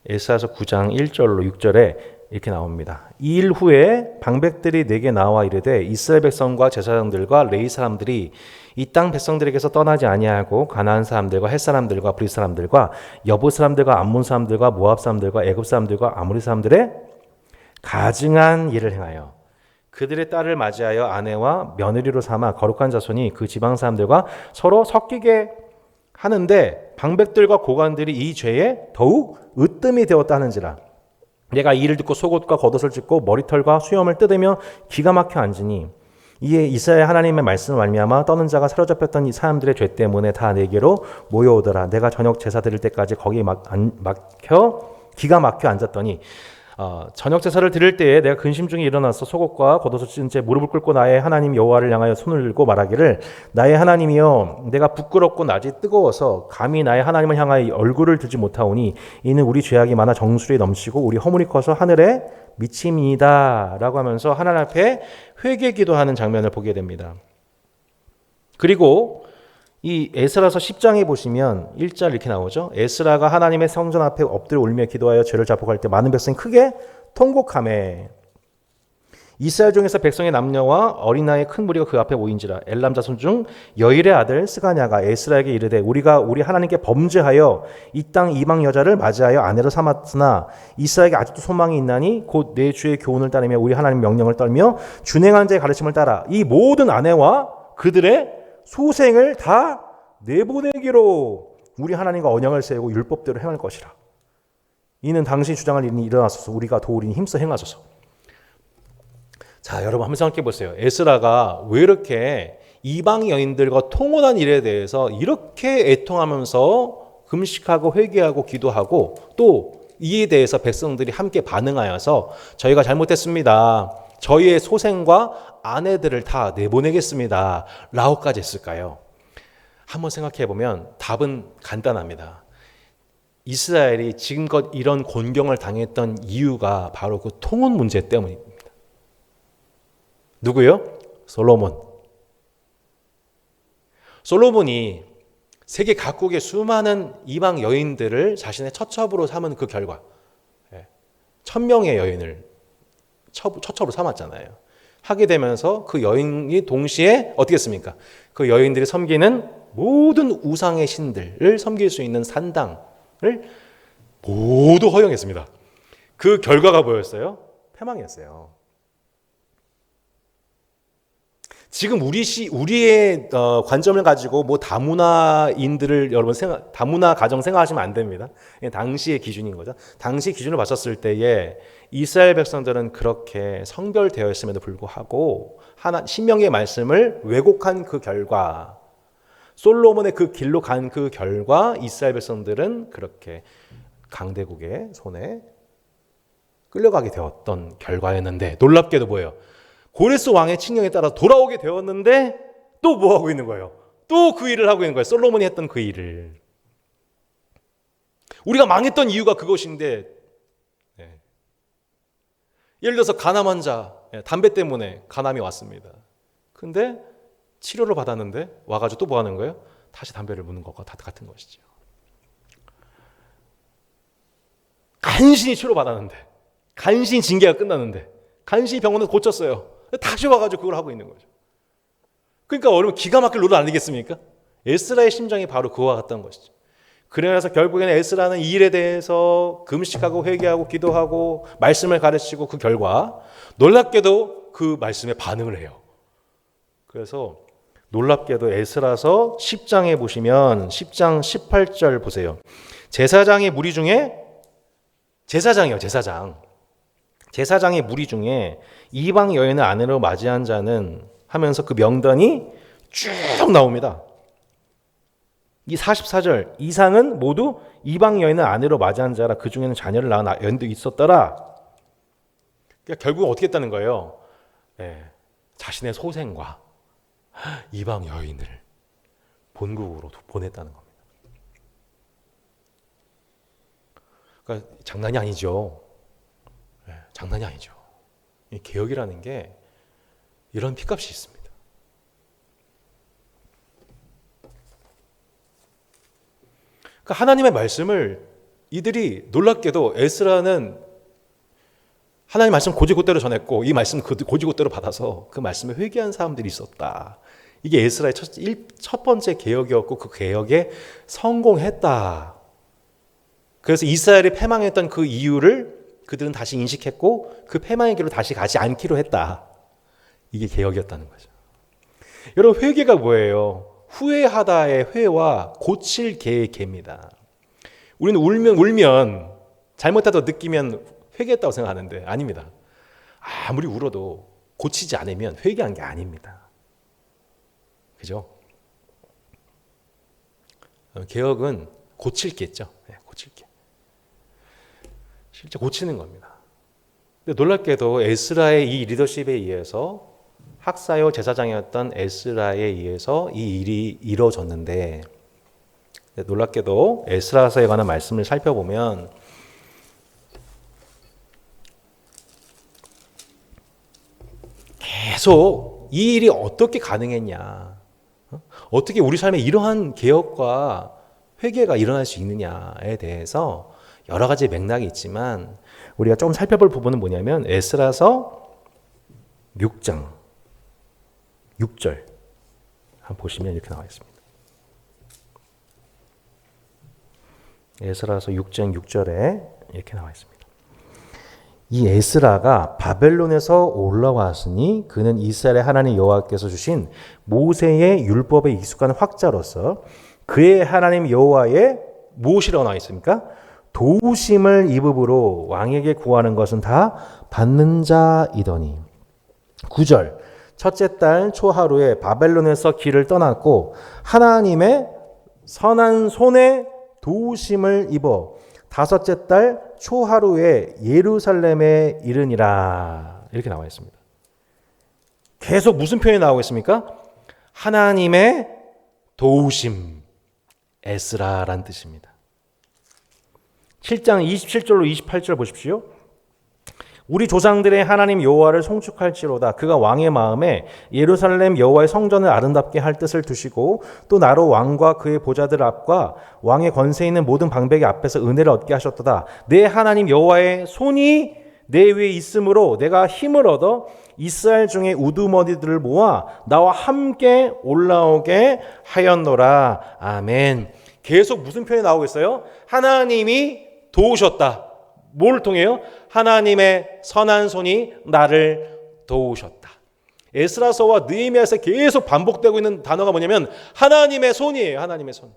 에스라서 9장 1절로 6절에 이렇게 나옵니다. 이 일 후에 방백들이 내게 나와 이르되 이스라엘 백성과 제사장들과 레위 사람들이 이 땅 백성들에게서 떠나지 아니하고 가나안 사람들과 헷 사람들과 브릿 사람들과 여부 사람들과 암몬 사람들과 모압 사람들과 애굽 사람들과 아모리 사람들의 가증한 일을 행하여 그들의 딸을 맞이하여 아내와 며느리로 삼아 거룩한 자손이 그 지방 사람들과 서로 섞이게 하는데 방백들과 고관들이 이 죄에 더욱 으뜸이 되었다 하는지라. 내가 이 일을 듣고 속옷과 겉옷을 찢고 머리털과 수염을 뜯으며 기가 막혀 앉으니 이에 이스라엘 하나님의 말씀을 말미암아 떠는 자가 사로잡혔던 이 사람들의 죄 때문에 다 내게로 모여오더라. 내가 저녁 제사 드릴 때까지 거기에 기가 막혀 앉았더니 저녁 제사를 드릴 때에 내가 근심 중에 일어나서 속옷과 겉옷을 찢은 채 무릎을 꿇고 나의 하나님 여호와를 향하여 손을 들고 말하기를 나의 하나님이여 내가 부끄럽고 낮이 뜨거워서 감히 나의 하나님을 향하여 얼굴을 들지 못하오니 이는 우리 죄악이 많아 정수리에 넘치고 우리 허물이 커서 하늘에 미침이다 라고 하면서 하나님 앞에 회개 기도하는 장면을 보게 됩니다. 그리고 이 에스라서 10장에 보시면 1절 이렇게 나오죠. 에스라가 하나님의 성전 앞에 엎드려 울며 기도하여 죄를 자복할 때 많은 백성이 크게 통곡하매 이스라엘 중에서 백성의 남녀와 어린아이의 큰 무리가 그 앞에 모인지라. 엘람 자손 중 여일의 아들 스가냐가 에스라에게 이르되 우리가 우리 하나님께 범죄하여 이 땅 이방 여자를 맞이하여 아내로 삼았으나 이스라엘에게 아직도 소망이 있나니 곧 내 주의 교훈을 따르며 우리 하나님 명령을 떨며 준행한 자의 가르침을 따라 이 모든 아내와 그들의 소생을 다 내보내기로 우리 하나님과 언약을 세우고 율법대로 행할 것이라. 이는 당신이 주장할 일이 일어나소서 우리가 도우리니 힘써 행하소서. 자, 여러분 한번 생각해 보세요. 에스라가 왜 이렇게 이방 여인들과 통혼한 일에 대해서 이렇게 애통하면서 금식하고 회개하고 기도하고 또 이에 대해서 백성들이 함께 반응하여서 저희가 잘못했습니다. 저희의 소생과 아내들을 다 내보내겠습니다. 라고까지 했을까요? 한번 생각해 보면 답은 간단합니다. 이스라엘이 지금껏 이런 곤경을 당했던 이유가 바로 그 통혼 문제 때문입니다. 누구요? 솔로몬. 솔로몬이 세계 각국의 수많은 이방 여인들을 자신의 처첩으로 삼은 그 결과 1000명의 여인을 처첩으로 삼았잖아요. 하게 되면서 그 여인이 동시에 어떻게 했습니까? 그 여인들이 섬기는 모든 우상의 신들을 섬길 수 있는 산당을 모두 허용했습니다. 그 결과가 뭐였어요? 패망이었어요. 지금 우리의 관점을 가지고 뭐 다문화인들을 여러분 다문화 가정 생각하시면 안 됩니다. 당시의 기준인 거죠. 당시 기준을 봤었을 때에 이스라엘 백성들은 그렇게 성별되어 있음에도 불구하고 신명기의 말씀을 왜곡한 그 결과, 솔로몬의 그 길로 간 그 결과 이스라엘 백성들은 그렇게 강대국의 손에 끌려가게 되었던 결과였는데, 놀랍게도 뭐예요? 고레스 왕의 칙령에 따라 돌아오게 되었는데 또 뭐 하고 있는 거예요? 또 그 일을 하고 있는 거예요. 솔로몬이 했던 그 일을. 우리가 망했던 이유가 그것인데, 예를 들어서 간암 환자, 담배 때문에 간암이 왔습니다. 근데 치료를 받았는데 와가지고 또 뭐 하는 거예요? 다시 담배를 묻는 것과 같은 것이죠. 간신히 치료받았는데, 간신히 징계가 끝났는데, 간신히 병원에서 고쳤어요. 다시 와가지고 그걸 하고 있는 거죠. 그러니까 여러분 기가 막힐 노릇 아니겠습니까? 에스라의 심정이 바로 그와 같다는 것이죠. 그래서 결국에는 에스라는 이 일에 대해서 금식하고 회개하고 기도하고 말씀을 가르치고 그 결과 놀랍게도 그 말씀에 반응을 해요. 그래서 놀랍게도 에스라서 10장에 보시면 10장 18절 보세요. 제사장의 무리 중에 제사장이요, 제사장. 제사장의 무리 중에 이방 여인을 아내로 맞이한 자는 하면서 그 명단이 쭉 나옵니다. 이 44절 이상은 모두 이방 여인을 아내로 맞이한 자라 그 중에는 자녀를 낳은 여인도 있었더라. 그러니까 결국 어떻게 했다는 거예요? 자신의 소생과 이방 여인을 본국으로 보냈다는 겁니다. 그러니까 장난이 아니죠. 장난이 아니죠. 이 개혁이라는 게 이런 피값이 있습니다. 그러니까 하나님의 말씀을 이들이 놀랍게도 에스라는 하나님 말씀 고지고대로 전했고 이 말씀 고지고대로 받아서 그 말씀에 회개한 사람들이 있었다. 이게 에스라의 첫 번째 개혁이었고 그 개혁에 성공했다. 그래서 이스라엘이 패망했던 그 이유를 그들은 다시 인식했고 그 패망의 길로 다시 가지 않기로 했다. 이게 개혁이었다는 거죠. 여러분 회개가 뭐예요? 후회하다의 회와 고칠 개의 개입니다. 우리는 울면 잘못하다 느끼면 회개했다고 생각하는데 아닙니다. 아무리 울어도 고치지 않으면 회개한 게 아닙니다. 그죠? 개혁은 고칠 개죠. 고칠 개. 실제 고치는 겁니다. 근데 놀랍게도 에스라의 이 리더십에 의해서 학사요 제사장이었던 에스라에 의해서 이 일이 이루어졌는데 놀랍게도 에스라서에 관한 말씀을 살펴보면 계속 이 일이 어떻게 가능했냐, 어떻게 우리 삶에 이러한 개혁과 회개가 일어날 수 있느냐에 대해서 여러 가지 맥락이 있지만 우리가 좀 살펴볼 부분은 뭐냐면 에스라서 6장 6절 한번 보시면 이렇게 나와 있습니다. 에스라서 6장 6절에 이렇게 나와 있습니다. 이 에스라가 바벨론에서 올라왔으니 그는 이스라엘의 하나님 여호와께서 주신 모세의 율법에 익숙한 학자로서 그의 하나님 여호와의 무엇이라고 나와 있습니까? 도우심을 입음으로 왕에게 구하는 것은 다 받는 자이더니. 9절 첫째 달 초하루에 바벨론에서 길을 떠났고 하나님의 선한 손에 도우심을 입어 다섯째 달 초하루에 예루살렘에 이르니라. 이렇게 나와 있습니다. 계속 무슨 표현이 나오고 있습니까? 하나님의 도우심, 에스라라는 뜻입니다. 7장 27절로 28절 보십시오. 우리 조상들의 하나님 여호와를 송축할지로다. 그가 왕의 마음에 예루살렘 여호와의 성전을 아름답게 할 뜻을 두시고 또 나로 왕과 그의 보좌들 앞과 왕의 권세 있는 모든 방백의 앞에서 은혜를 얻게 하셨도다. 내 하나님 여호와의 손이 내 위에 있으므로 내가 힘을 얻어 이스라엘 중에 우두머리들을 모아 나와 함께 올라오게 하였노라. 아멘. 계속 무슨 표현이 나오고 있어요? 하나님이 도우셨다. 뭘 통해요? 하나님의 선한 손이 나를 도우셨다. 에스라서와 느헤미야에서 계속 반복되고 있는 단어가 뭐냐면 하나님의 손이에요. 하나님의 손.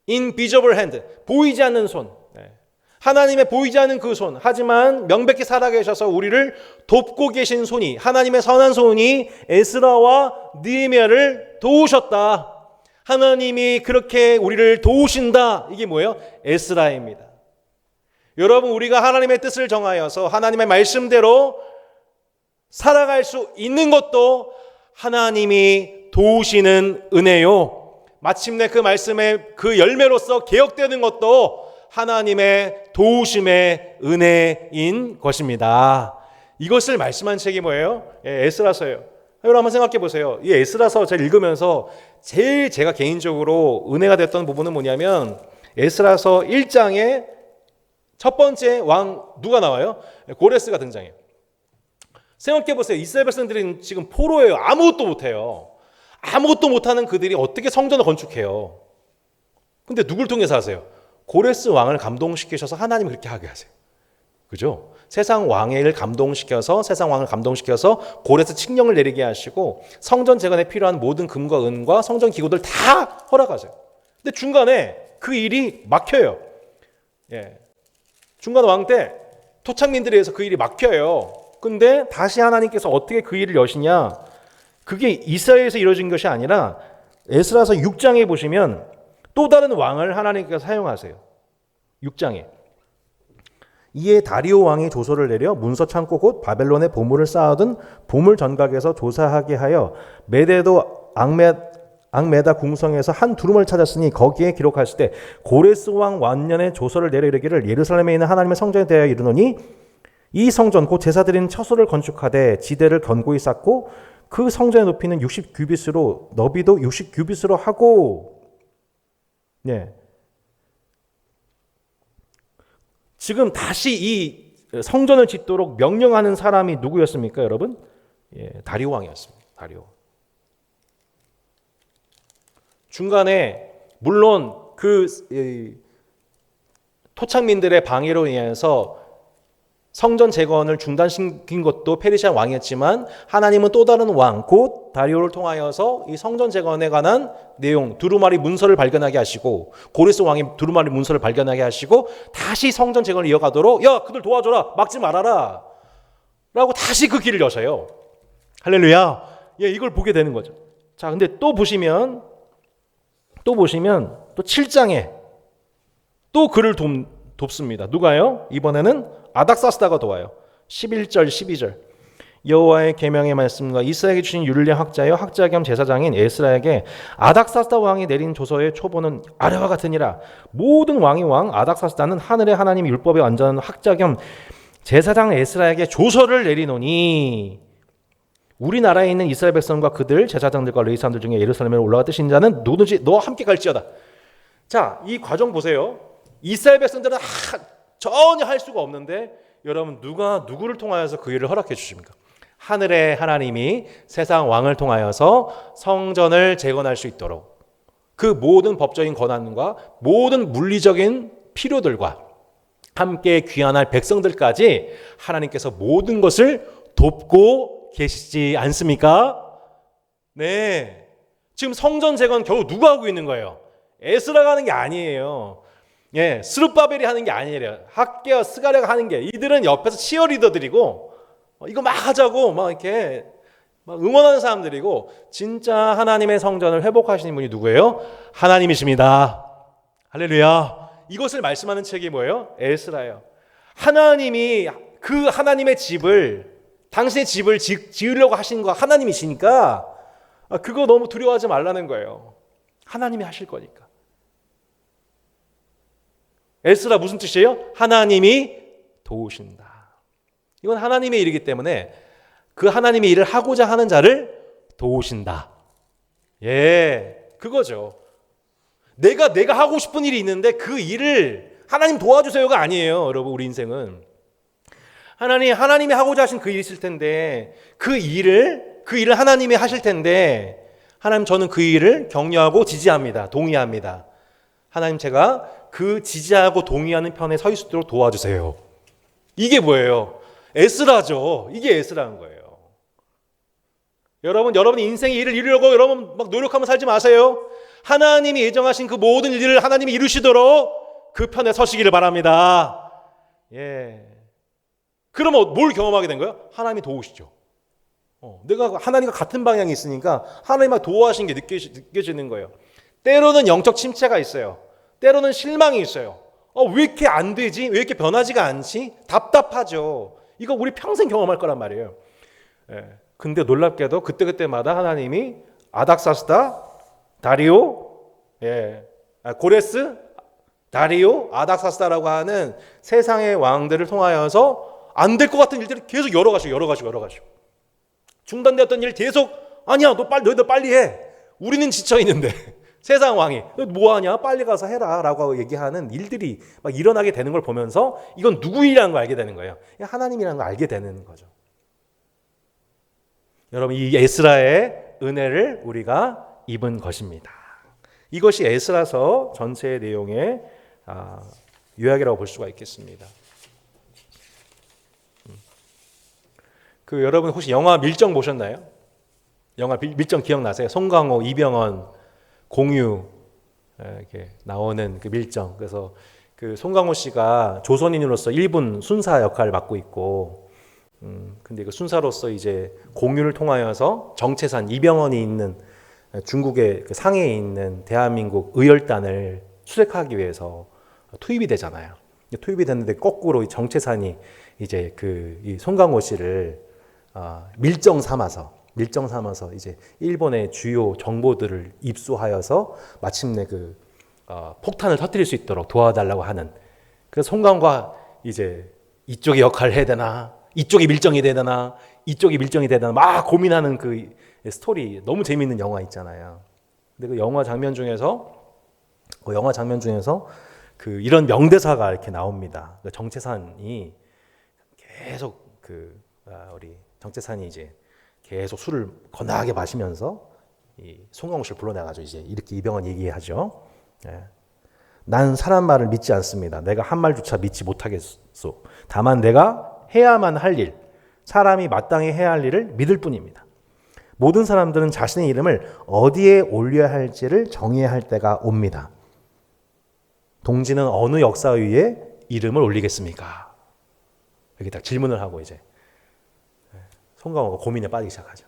Invisible hand. 보이지 않는 손. 하나님의 보이지 않는 그 손. 하지만 명백히 살아계셔서 우리를 돕고 계신 손이, 하나님의 선한 손이 에스라와 느헤미야를 도우셨다. 하나님이 그렇게 우리를 도우신다. 이게 뭐예요? 에스라입니다. 여러분, 우리가 하나님의 뜻을 정하여서 하나님의 말씀대로 살아갈 수 있는 것도 하나님이 도우시는 은혜요. 마침내 그 말씀의 그 열매로서 개혁되는 것도 하나님의 도우심의 은혜인 것입니다. 이것을 말씀한 책이 뭐예요? 에스라서예요. 여러분 한번 생각해 보세요. 이 에스라서 제가 읽으면서 제일 제가 개인적으로 은혜가 됐던 부분은 뭐냐면 에스라서 1장에 첫 번째 왕 누가 나와요? 고레스가 등장해요. 생각해 보세요. 이스라엘 백성들은 지금 포로예요. 아무것도 못해요. 아무것도 못하는 그들이 어떻게 성전을 건축해요? 근데 누굴 통해서 하세요? 고레스 왕을 감동시키셔서 하나님이 그렇게 하게 하세요. 그죠? 세상 왕을 감동시켜서 고레스 칙령을 내리게 하시고 성전 재건에 필요한 모든 금과 은과 성전 기구들 다 허락하세요. 근데 중간에 그 일이 막혀요. 중간 왕 때 토착민들에 의해서 그 일이 막혀요. 근데 다시 하나님께서 어떻게 그 일을 여시냐? 그게 이스라엘에서 이루어진 것이 아니라 에스라서 6장에 보시면 또 다른 왕을 하나님께서 사용하세요. 6장에. 이에 다리오 왕이 조서를 내려 문서 창고 곧 바벨론의 보물을 쌓아둔 보물 전각에서 조사하게 하여 메대도 앙메다 궁성에서 한 두루마리를 찾았으니 거기에 기록하실 때 고레스 왕 완년에 조서를 내려 이르기를 예루살렘에 있는 하나님의 성전에 대하여 이르노니 이 성전 곧 제사 드리는 처소를 건축하되 지대를 견고히 쌓고 그 성전의 높이는 60규빗으로 너비도 60규빗으로 하고 지금 다시 이 성전을 짓도록 명령하는 사람이 누구였습니까, 여러분? 다리오 왕이었습니다. 다리오. 중간에 물론 그 토착민들의 방해로 인해서 성전 재건을 중단시킨 것도 페르시아 왕이었지만 하나님은 또 다른 왕, 곧 다리오를 통하여서 이 성전 재건에 관한 내용, 두루마리 문서를 발견하게 하시고 고레스 왕이 두루마리 문서를 발견하게 하시고 다시 성전 재건을 이어가도록 야, 그들 도와줘라, 막지 말아라 라고 다시 그 길을 여셔요. 할렐루야. 이걸 보게 되는 거죠. 자, 근데 또 보시면 또 7장에 또 그를 돕습니다. 누가요? 이번에는 아닥사스다가 도와요. 11절 12절 여호와의 계명의 말씀과 이스라엘에게 주신 율례 학자여 학자 겸 제사장인 에스라에게 아닥사스다 왕이 내린 조서의 초본은 아래와 같으니라. 모든 왕의 왕 아닥사스다는 하늘의 하나님 율법에 완전한 학자 겸 제사장 에스라에게 조서를 내리노니 우리나라에 있는 이스라엘 백성과 그들 제사장들과 레위 사람들 중에 예루살렘에 올라가 뜨신 자는 누구든지 너와 함께 갈지어다. 자, 이 과정 보세요. 이스라엘 백성들은 전혀 할 수가 없는데 여러분 누가 누구를 통하여서 그 일을 허락해 주십니까? 하늘의 하나님이 세상 왕을 통하여서 성전을 재건할 수 있도록 그 모든 법적인 권한과 모든 물리적인 필요들과 함께 귀환할 백성들까지 하나님께서 모든 것을 돕고 계시지 않습니까? 네. 지금 성전 재건 겨우 누가 하고 있는 거예요? 에스라가 하는 게 아니에요. 스룹바벨이 하는 게 아니에요. 학개와 스가랴가 하는 게, 이들은 옆에서 치어리더들이고 이거 막 하자고 막 이렇게 막 응원하는 사람들이고, 진짜 하나님의 성전을 회복하시는 분이 누구예요? 하나님이십니다. 할렐루야. 이것을 말씀하는 책이 뭐예요? 에스라예요. 하나님이 그 하나님의 집을 당신의 집을 지으려고 하신 거 하나님이시니까 그거 너무 두려워하지 말라는 거예요. 하나님이 하실 거니까. 에스라 무슨 뜻이에요? 하나님이 도우신다. 이건 하나님의 일이기 때문에 그 하나님의 일을 하고자 하는 자를 도우신다. 예, 그거죠. 내가 하고 싶은 일이 있는데 그 일을 하나님 도와주세요가 아니에요. 여러분, 우리 인생은 하나님이 하고자 하신 그 일이 있을 텐데 그 일을 하나님이 하실 텐데 하나님, 저는 그 일을 격려하고 지지합니다. 동의합니다. 하나님, 제가 그 지지하고 동의하는 편에 서 있도록 도와주세요. 이게 뭐예요? 에스라죠. 이게 에스라인 거예요. 여러분 인생의 일을 이루려고 여러분 막 노력하면 살지 마세요. 하나님이 예정하신 그 모든 일을 하나님이 이루시도록 그 편에 서시기를 바랍니다. 예. 그러면 뭘 경험하게 된 거예요? 하나님이 도우시죠. 내가 하나님과 같은 방향이 있으니까 하나님과 도와하신 게 느껴지는 거예요. 때로는 영적 침체가 있어요. 때로는 실망이 있어요. 왜 이렇게 안 되지? 왜 이렇게 변하지가 않지? 답답하죠. 이거 우리 평생 경험할 거란 말이에요. 예. 근데 놀랍게도 그때그때마다 하나님이 아닥사스다, 다리오, 고레스, 다리오, 아닥사스다라고 하는 세상의 왕들을 통하여서 안 될 것 같은 일들을 계속 열어가시고 중단되었던 일 계속, 아니야, 너희들 빨리 해. 우리는 지쳐 있는데 세상 왕이 너 뭐하냐, 빨리 가서 해라 라고 얘기하는 일들이 막 일어나게 되는 걸 보면서 이건 누구 일이라는 걸 알게 되는 거예요. 하나님이라는 걸 알게 되는 거죠. 여러분, 이 에스라의 은혜를 우리가 입은 것입니다. 이것이 에스라서 전체의 내용의 요약이라고 볼 수가 있겠습니다. 여러분 혹시 영화 밀정 보셨나요? 영화 밀정 기억나세요? 송강호, 이병헌, 공유 이렇게 나오는 그 밀정. 그래서 송강호 씨가 조선인으로서 일본 순사 역할을 맡고 있고, 근데 그 순사로서 이제 공유를 통하여서 정체산 이병헌이 있는 중국의 그 상해에 있는 대한민국 의열단을 수색하기 위해서 투입이 되잖아요. 투입이 됐는데 거꾸로 이 정체산이 이제 이 송강호 씨를 밀정 삼아서 이제 일본의 주요 정보들을 입수하여서 마침내 폭탄을 터뜨릴 수 있도록 도와달라고 하는. 그래서 송강호가 이제 이쪽의 역할을 해야 되나, 이쪽이 밀정이 되나, 이쪽이 밀정이 되나 막 고민하는 그 스토리, 너무 재미있는 영화 있잖아요. 근데 그 영화 장면 중에서 이런 명대사가 이렇게 나옵니다. 정체산이 계속 우리 정체산이 이제 계속 술을 거나하게 마시면서 이 송강호 씨를 불러내가지고 이제 이렇게 이병헌 얘기하죠. 난 사람 말을 믿지 않습니다. 내가 한 말조차 믿지 못하겠소. 다만 내가 해야만 할 일, 사람이 마땅히 해야 할 일을 믿을 뿐입니다. 모든 사람들은 자신의 이름을 어디에 올려야 할지를 정해야 할 때가 옵니다. 동지는 어느 역사 위에 이름을 올리겠습니까? 이렇게 딱 질문을 하고 이제 송강호가 고민에 빠지기 시작하죠.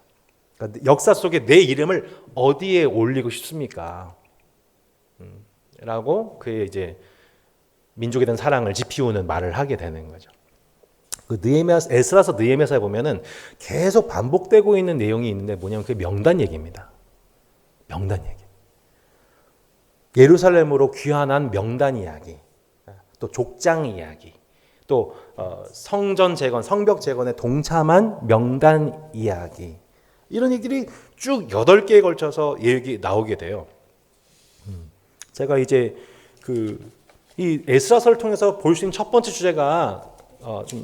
그러니까 역사 속에 내 이름을 어디에 올리고 싶습니까? 라고 그의 이제 민족에 대한 사랑을 지피우는 말을 하게 되는 거죠. 에스라서 느헤미야서에 보면은 계속 반복되고 있는 내용이 있는데 뭐냐면 그게 명단 얘기입니다. 명단 얘기. 예루살렘으로 귀환한 명단 이야기, 또 족장 이야기, 또 성전 재건, 성벽 재건에 동참한 명단 이야기, 이런 얘기들이 쭉 8개에 걸쳐서 얘기 나오게 돼요. 제가 이제 이 에스라서를 통해서 볼 수 있는 첫 번째 주제가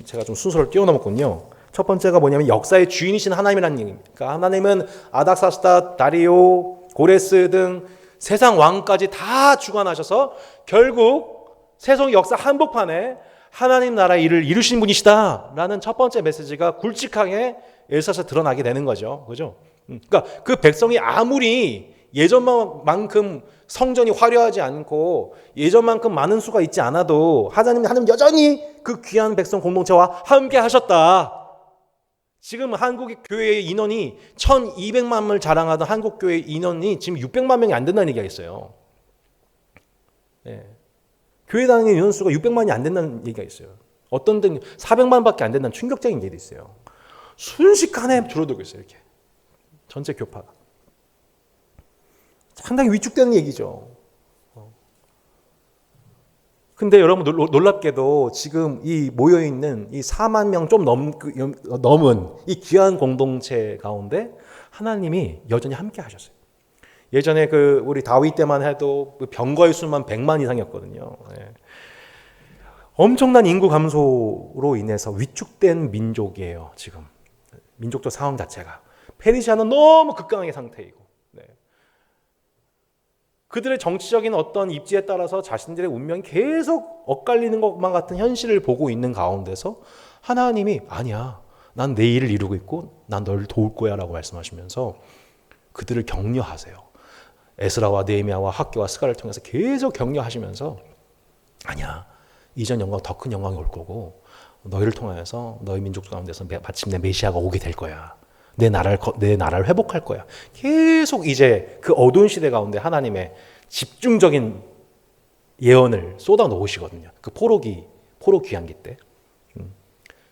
제가 좀 순서를 뛰어넘었군요. 첫 번째가 뭐냐면 역사의 주인이신 하나님이라는 얘기입니다. 그러니까 하나님은 아닥사스다, 다리오, 고레스 등 세상 왕까지 다 주관하셔서 결국 세상 역사 한복판에 하나님 나라의 일을 이루신 분이시다라는 첫 번째 메시지가 굵직하게 에스라서에 드러나게 되는 거죠. 그죠? 그러니까 그 백성이 아무리 예전만큼 성전이 화려하지 않고 예전만큼 많은 수가 있지 않아도 하나님 여전히 그 귀한 백성 공동체와 함께 하셨다. 지금 한국의 교회의 인원이 1200만을 자랑하던 한국 교회의 인원이 지금 600만 명이 안 된다는 얘기가 있어요. 교회 다니는 인원수가 600만이 안 된다는 얘기가 있어요. 어떤 데는 400만밖에 안 된다는 충격적인 얘기도 있어요. 순식간에 줄어들고 있어요. 이렇게 전체 교파가 상당히 위축되는 얘기죠. 근데 여러분 놀랍게도 지금 이 모여있는 이 4만 명 좀 넘은 이 귀한 공동체 가운데 하나님이 여전히 함께 하셨어요. 예전에 우리 다윗 때만 해도 병거의 수만 100만 이상이었거든요. 예. 엄청난 인구 감소로 인해서 위축된 민족이에요. 지금 민족적 상황 자체가 페르시아는 너무 극강의 상태이고, 네. 그들의 정치적인 어떤 입지에 따라서 자신들의 운명이 계속 엇갈리는 것만 같은 현실을 보고 있는 가운데서 하나님이 아니야, 난 내 일을 이루고 있고 난 너를 도울 거야 라고 말씀하시면서 그들을 격려하세요. 에스라와 네헤미야와 학교와 스가를 통해서 계속 격려하시면서 아니야, 이전 영광 더 큰 영광이 올 거고 너희를 통하여서 너희 민족 가운데서 마침내 메시아가 오게 될 거야. 내 나라를 회복할 거야. 계속 이제 그 어두운 시대 가운데 하나님의 집중적인 예언을 쏟아 놓으시거든요. 그 포로 귀환기 때.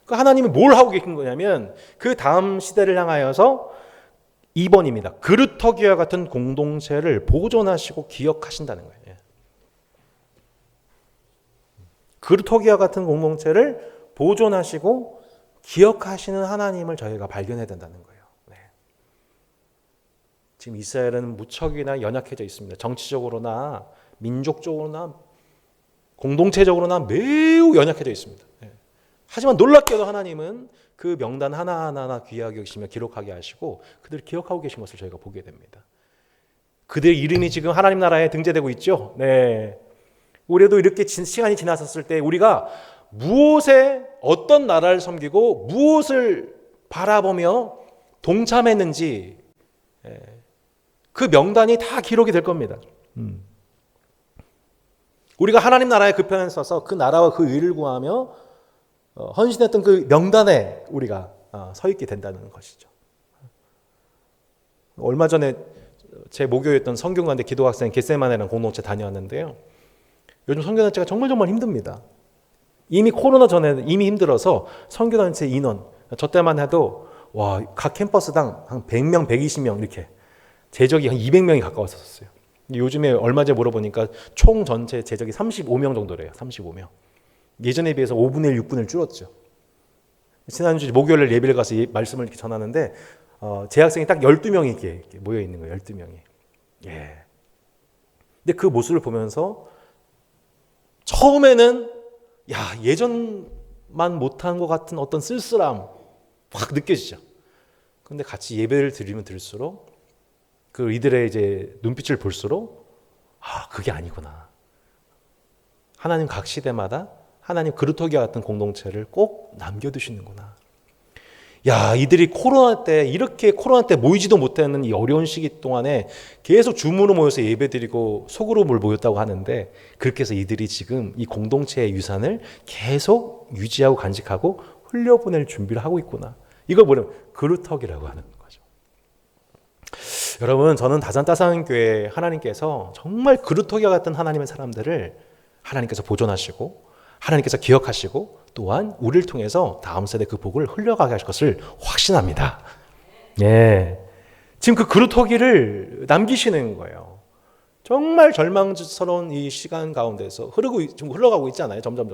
그 하나님이 뭘 하고 계신 거냐면 그 다음 시대를 향하여서 2번입니다. 그루터기와 같은 공동체를 보존하시고 기억하신다는 거예요. 그루터기와 같은 공동체를 보존하시고 기억하시는 하나님을 저희가 발견해야 된다는 거예요. 네. 지금 이스라엘은 무척이나 연약해져 있습니다. 정치적으로나 민족적으로나 공동체적으로나 매우 연약해져 있습니다. 네. 하지만 놀랍게도 하나님은 그 명단 하나하나 귀하게 여기시며 기록하게 하시고 그들을 기억하고 계신 것을 저희가 보게 됩니다. 그들의 이름이 지금 하나님 나라에 등재되고 있죠. 네. 우리도 이렇게 시간이 지났었을 때 우리가 무엇에 어떤 나라를 섬기고 무엇을 바라보며 동참했는지 그 명단이 다 기록이 될 겁니다. 우리가 하나님 나라의 그 편에 서서 그 나라와 그 의를 구하며 헌신했던 그 명단에 우리가 서 있게 된다는 것이죠. 얼마 전에 제 목요였던 성균관대 기도학생 겟세마네라는 공동체 다녀왔는데요. 요즘 선교단체가 정말 힘듭니다. 이미 코로나 전에는 이미 힘들어서 선교단체 인원 저 때만 해도 각 캠퍼스당 한 100명, 120명 이렇게 재적이 한 200명이 가까웠었어요. 요즘에 얼마 전에 물어보니까 총 전체 재적이 35명 정도래요. 35명. 예전에 비해서 5분의 1, 6분의 1 줄었죠. 지난주 목요일에 예배를 가서 말씀을 이렇게 전하는데 재학생이 딱 12명이 이렇게 모여 있는 거예요. 12명이. 예. 근데 그 모습을 보면서 처음에는 예전만 못한 것 같은 어떤 쓸쓸함 확 느껴지죠. 그런데 같이 예배를 드리면 들을수록 이들의 이제 눈빛을 볼수록 그게 아니구나. 하나님 각 시대마다 하나님 그루터기와 같은 공동체를 꼭 남겨두시는구나. 이들이 코로나 때 모이지도 못하는 이 어려운 시기 동안에 계속 줌으로 모여서 예배드리고 속으로 모였다고 하는데 그렇게 해서 이들이 지금 이 공동체의 유산을 계속 유지하고 간직하고 흘려보낼 준비를 하고 있구나. 이걸 뭐냐면 그루터기라고 하는 거죠. 여러분, 저는 다산따상교회 하나님께서 정말 그루터기와 같은 하나님의 사람들을 하나님께서 보존하시고 하나님께서 기억하시고 또한 우리를 통해서 다음 세대 그 복을 흘려가게 하실 것을 확신합니다. 예. 지금 그 그루터기를 남기시는 거예요. 정말 절망스러운 이 시간 가운데서 지금 흘러가고 있잖아요. 점점.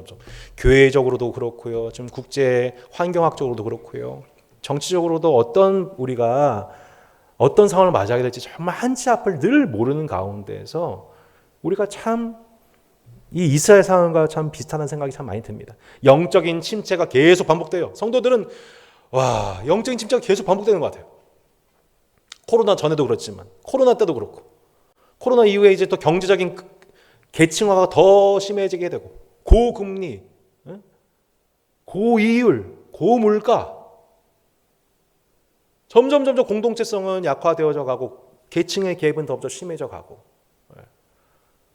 교회적으로도 그렇고요. 지금 국제 환경학적으로도 그렇고요. 정치적으로도 우리가 어떤 상황을 맞이하게 될지 정말 한치 앞을 늘 모르는 가운데서 우리가 참 이 이스라엘 상황과 참 비슷하다는 생각이 참 많이 듭니다. 영적인 침체가 계속 반복돼요. 성도들은 영적인 침체가 계속 반복되는 것 같아요. 코로나 전에도 그렇지만 코로나 때도 그렇고 코로나 이후에 이제 또 경제적인 계층화가 더 심해지게 되고 고금리, 고이율, 고물가 점점 공동체성은 약화되어져 가고 계층의 갭은 더 심해져 가고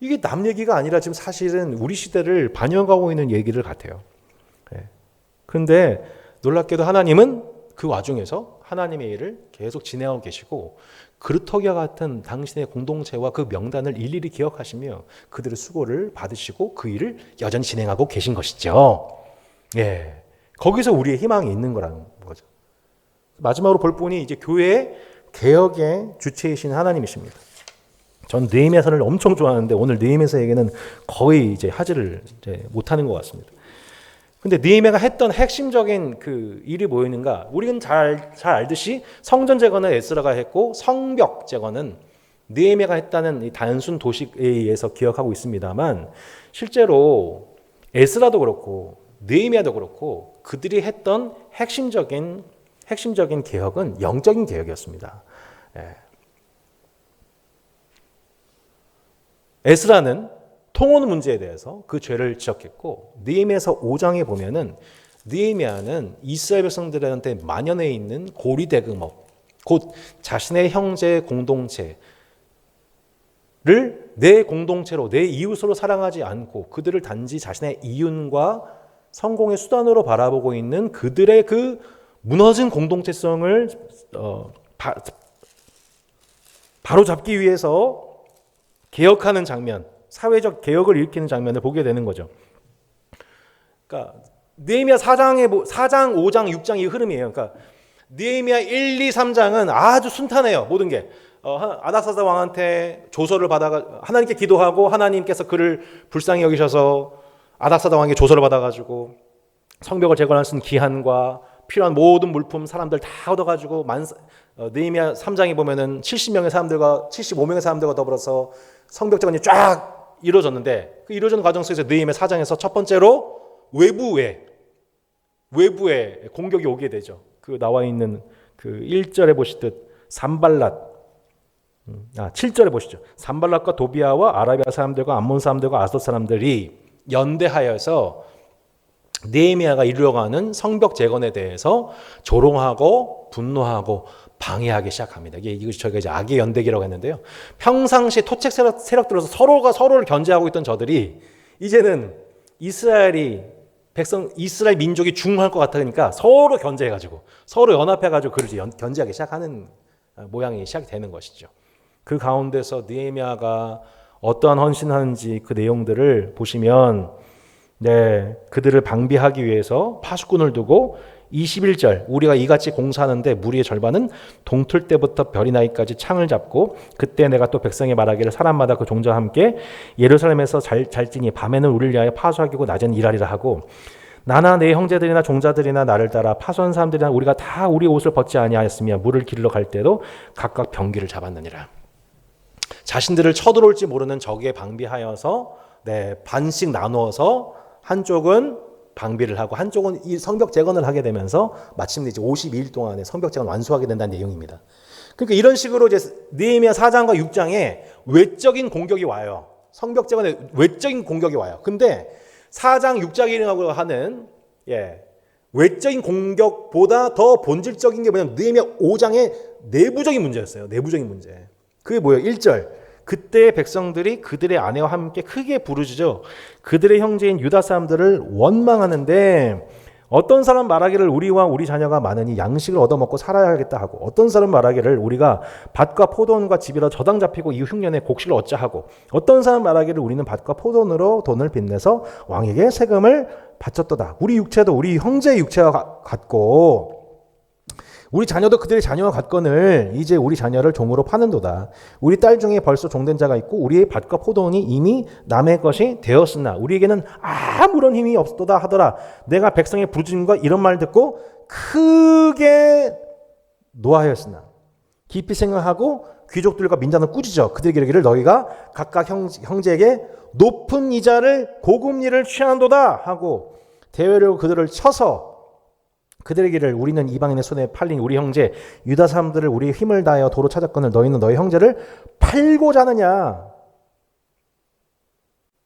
이게 남 얘기가 아니라 지금 사실은 우리 시대를 반영하고 있는 얘기를 같아요. 그런데 놀랍게도 하나님은 그 와중에서 하나님의 일을 계속 진행하고 계시고 그루터기와 같은 당신의 공동체와 그 명단을 일일이 기억하시며 그들의 수고를 받으시고 그 일을 여전히 진행하고 계신 것이죠. 거기서 우리의 희망이 있는 거라는 거죠. 마지막으로 볼 분이 이제 교회 개혁의 주체이신 하나님이십니다. 전 느헤미야서를 엄청 좋아하는데 오늘 느헤미야서 얘기는 거의 이제 하지를 이제 못하는 것 같습니다. 근데 느헤미야가 했던 핵심적인 그 일이 뭐였는가? 우리는 잘 알듯이 성전 재건은 에스라가 했고 성벽 재건은 느헤미야가 했다는 이 단순 도식에 의해서 기억하고 있습니다만 실제로 에스라도 그렇고 느헤미야도 그렇고 그들이 했던 핵심적인 개혁은 영적인 개혁이었습니다. 에스라는 통혼 문제에 대해서 그 죄를 지적했고 느헤미야서 5장에 보면은 느헤미야는 이스라엘 백성들한테 만연해 있는 고리대금업, 곧 자신의 형제 공동체를 내 공동체로 내 이웃으로 사랑하지 않고 그들을 단지 자신의 이윤과 성공의 수단으로 바라보고 있는 그들의 그 무너진 공동체성을 바로잡기 위해서 개혁하는 장면, 사회적 개혁을 일으키는 장면을 보게 되는 거죠. 그러니까 느헤미야 4장, 5장, 6장 이 흐름이에요. 그러니까 느헤미야 1, 2, 3장은 아주 순탄해요. 모든 게. 아닥사스다 왕한테 조서를 받아가 하나님께 기도하고 하나님께서 그를 불쌍히 여기셔서 아닥사스다 왕에게 조서를 받아가지고 성벽을 재건할 수 있는 기한과 필요한 모든 물품 사람들 다 얻어가지고 느헤미야 3장에 보면은 70명의 사람들과 75명의 사람들과 더불어서 성벽 재건이 쫙 이루어졌는데 그 이루어지는 과정 속에서 느헤미야 4장에서 첫 번째로 외부에 공격이 오게 되죠. 그 나와 있는 그 1절에 보시듯 산발랏 7절에 보시죠. 산발랏과 도비아와 아라비아 사람들과 암몬 사람들과 아스돗 사람들이 연대하여서 느헤미야가 이루어가는 성벽 재건에 대해서 조롱하고 분노하고 방해하기 시작합니다. 이것이 저희가 이제 악의 연대기라고 했는데요. 평상시 토책 세력들로서 서로가 서로를 견제하고 있던 저들이 이제는 이스라엘 민족이 중할 것 같으니까 서로 견제해가지고 서로 연합해가지고 그를 견제하기 시작하는 모양이 시작이 되는 것이죠. 그 가운데서 느헤미야가 어떠한 헌신하는지 그 내용들을 보시면 그들을 방비하기 위해서 파수꾼을 두고 21절 우리가 이같이 공사하는데 무리의 절반은 동틀 때부터 별이 나기까지 창을 잡고 그때 내가 또 백성에 말하기를 사람마다 그 종자와 함께 예루살렘에서 잘지니 밤에는 우리를 위하여 파수하기고 낮에는 일하리라 하고 나나 내 형제들이나 종자들이나 나를 따라 파수한 사람들이나 우리가 다 우리 옷을 벗지 아니하였으며 물을 기르러 갈 때도 각각 병기를 잡았느니라. 자신들을 쳐들어올지 모르는 적에 방비하여서 반씩 나누어서 한쪽은 방비를 하고 한쪽은 이 성벽 재건을 하게 되면서 마침내 이제 52일 동안에 성벽 재건 완수하게 된다는 내용입니다. 그러니까 이런 식으로 이제 느헤미야 4장과 6장에 외적인 공격이 와요. 성벽 재건에 외적인 공격이 와요. 근데 4장 6장이라고 하는 외적인 공격보다 더 본질적인 게 뭐냐면 느헤미야 5장의 내부적인 문제였어요. 내부적인 문제. 그게 뭐예요? 1절. 그때 백성들이 그들의 아내와 함께 크게 부르짖어 그들의 형제인 유다 사람들을 원망하는데 어떤 사람 말하기를 우리와 우리 자녀가 많으니 양식을 얻어먹고 살아야겠다 하고 어떤 사람 말하기를 우리가 밭과 포도원과 집이라 저당 잡히고 이 흉년에 곡식을 얻자 하고 어떤 사람 말하기를 우리는 밭과 포도원으로 돈을 빚내서 왕에게 세금을 바쳤도다. 우리 육체도 우리 형제의 육체와 같고 우리 자녀도 그들의 자녀와 같거늘 이제 우리 자녀를 종으로 파는도다. 우리 딸 중에 벌써 종된 자가 있고 우리의 밭과 포도원이 이미 남의 것이 되었으나 우리에게는 아무런 힘이 없도다 하더라. 내가 백성의 부르짖음과 이런 말 듣고 크게 노하였으나 깊이 생각하고 귀족들과 민자는 꾸짖어 그들에게 이르기를 너희가 각각 형제에게 높은 이자를 고금리를 취하는도다 하고 대회로 그들을 쳐서 그들에게를 우리는 이방인의 손에 팔린 우리 형제 유다 사람들을 우리의 힘을 다하여 도로 찾았거늘 너희는 너희 형제를 팔고자 하느냐.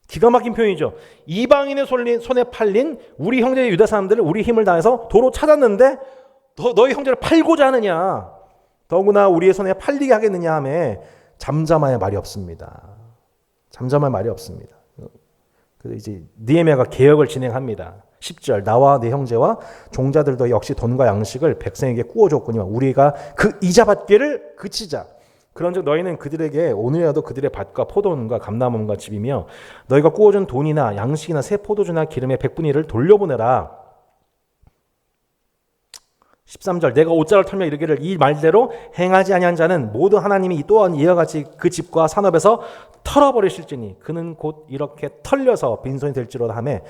기가 막힌 표현이죠. 이방인의 손에 팔린 우리 형제 유다 사람들을 우리 힘을 다해서 도로 찾았는데 너희 형제를 팔고자 하느냐. 더구나 우리의 손에 팔리게 하겠느냐 하며 잠잠할 말이 없습니다. 잠잠할 말이 없습니다. 그래서 이제 느헤미야가 개혁을 진행합니다. 10절 나와 내 형제와 종자들도 역시 돈과 양식을 백성에게 꾸어줬거니와 우리가 그 이자 받기를 그치자. 그런즉 너희는 그들에게 오늘이라도 그들의 밭과 포도원과 감람원과 집이며 너희가 꾸어준 돈이나 양식이나 새 포도주나 기름의 100분의 1을 돌려보내라. 13절 내가 옷자를 털며 이르기를 이 말대로 행하지 아니한 자는 모두 하나님이 또한 이와 같이 그 집과 산업에서 털어버리실지니 그는 곧 이렇게 털려서 빈손이 될지로다 하며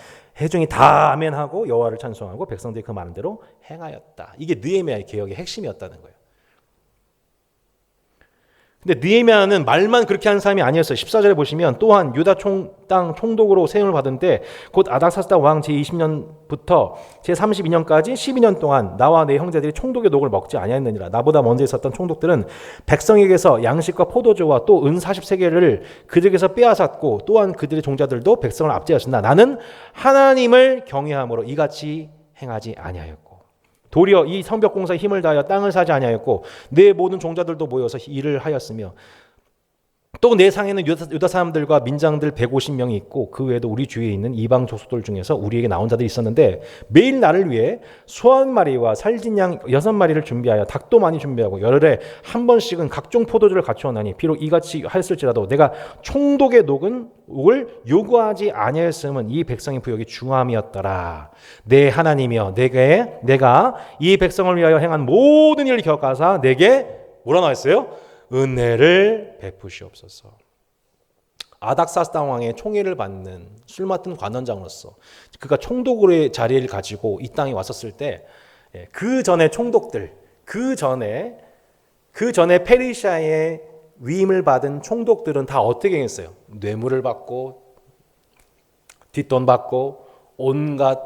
회중이 다 아멘하고 여호와를 찬송하고 백성들이 그 말한 대로 행하였다. 이게 느헤미야의 개혁의 핵심이었다는 거예요. 근데 느헤미야는 말만 그렇게 하는 사람이 아니었어요. 14절에 보시면 또한 유다 땅 총독으로 세움을 받은 때 곧 아닥사스다 왕 제20년부터 제32년까지 12년 동안 나와 내 형제들이 총독의 녹을 먹지 아니하였느니라. 나보다 먼저 있었던 총독들은 백성에게서 양식과 포도주와 또 은 40세겔을 그들에게서 빼앗았고 또한 그들의 종자들도 백성을 압제하신다. 나는 하나님을 경외함으로 이같이 행하지 아니하였고 도리어 이 성벽 공사에 힘을 다하여 땅을 사지 아니하였고 내 모든 종자들도 모여서 일을 하였으며 또 내 상에는 유다 사람들과 민장들 150명이 있고 그 외에도 우리 주위에 있는 이방 족속들 중에서 우리에게 나온 자들이 있었는데 매일 나를 위해 소 한 마리와 살진 양 6마리를 준비하여 닭도 많이 준비하고 열흘에 한 번씩은 각종 포도주를 갖추었나니 비록 이같이 하였을지라도 내가 총독의 녹을 요구하지 아니하였음은 이 백성의 부역이 중함이었더라. 내 하나님이여 내가 이 백성을 위하여 행한 모든 일을 기억하사 내게 뭐라 나왔어요? 은혜를 베푸시옵소서. 아닥사스다 왕의 총애를 받는 술 맡은 관원장으로서 그가 총독으로의 자리를 가지고 이 땅에 왔었을 때 그 전에 총독들, 그 전에 페르시아의 위임을 받은 총독들은 다 어떻게 했어요? 뇌물을 받고 뒷돈 받고 온갖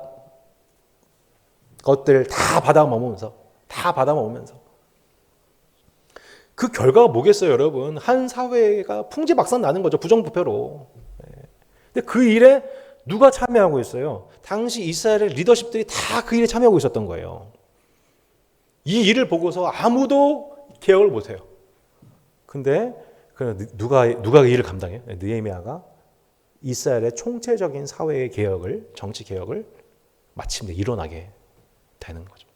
것들 다 받아먹으면서 그 결과가 뭐겠어요, 여러분? 한 사회가 풍지박산 나는 거죠. 부정부패로. 근데 그 일에 누가 참여하고 있어요? 당시 이스라엘의 리더십들이 다 그 일에 참여하고 있었던 거예요. 이 일을 보고서 아무도 개혁을 못해요. 근데 누가 그 일을 감당해요? 느헤미야가 이스라엘의 총체적인 사회의 개혁을, 정치 개혁을 마침내 일어나게 되는 거죠.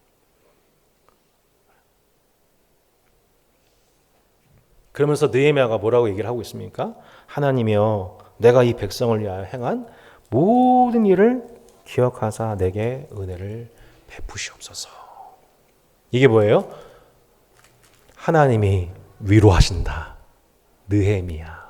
그러면서 느헤미야가 뭐라고 얘기를 하고 있습니까? 하나님이여 내가 이 백성을 위하여 행한 모든 일을 기억하사 내게 은혜를 베푸시옵소서. 이게 뭐예요? 하나님이 위로하신다. 느헤미야.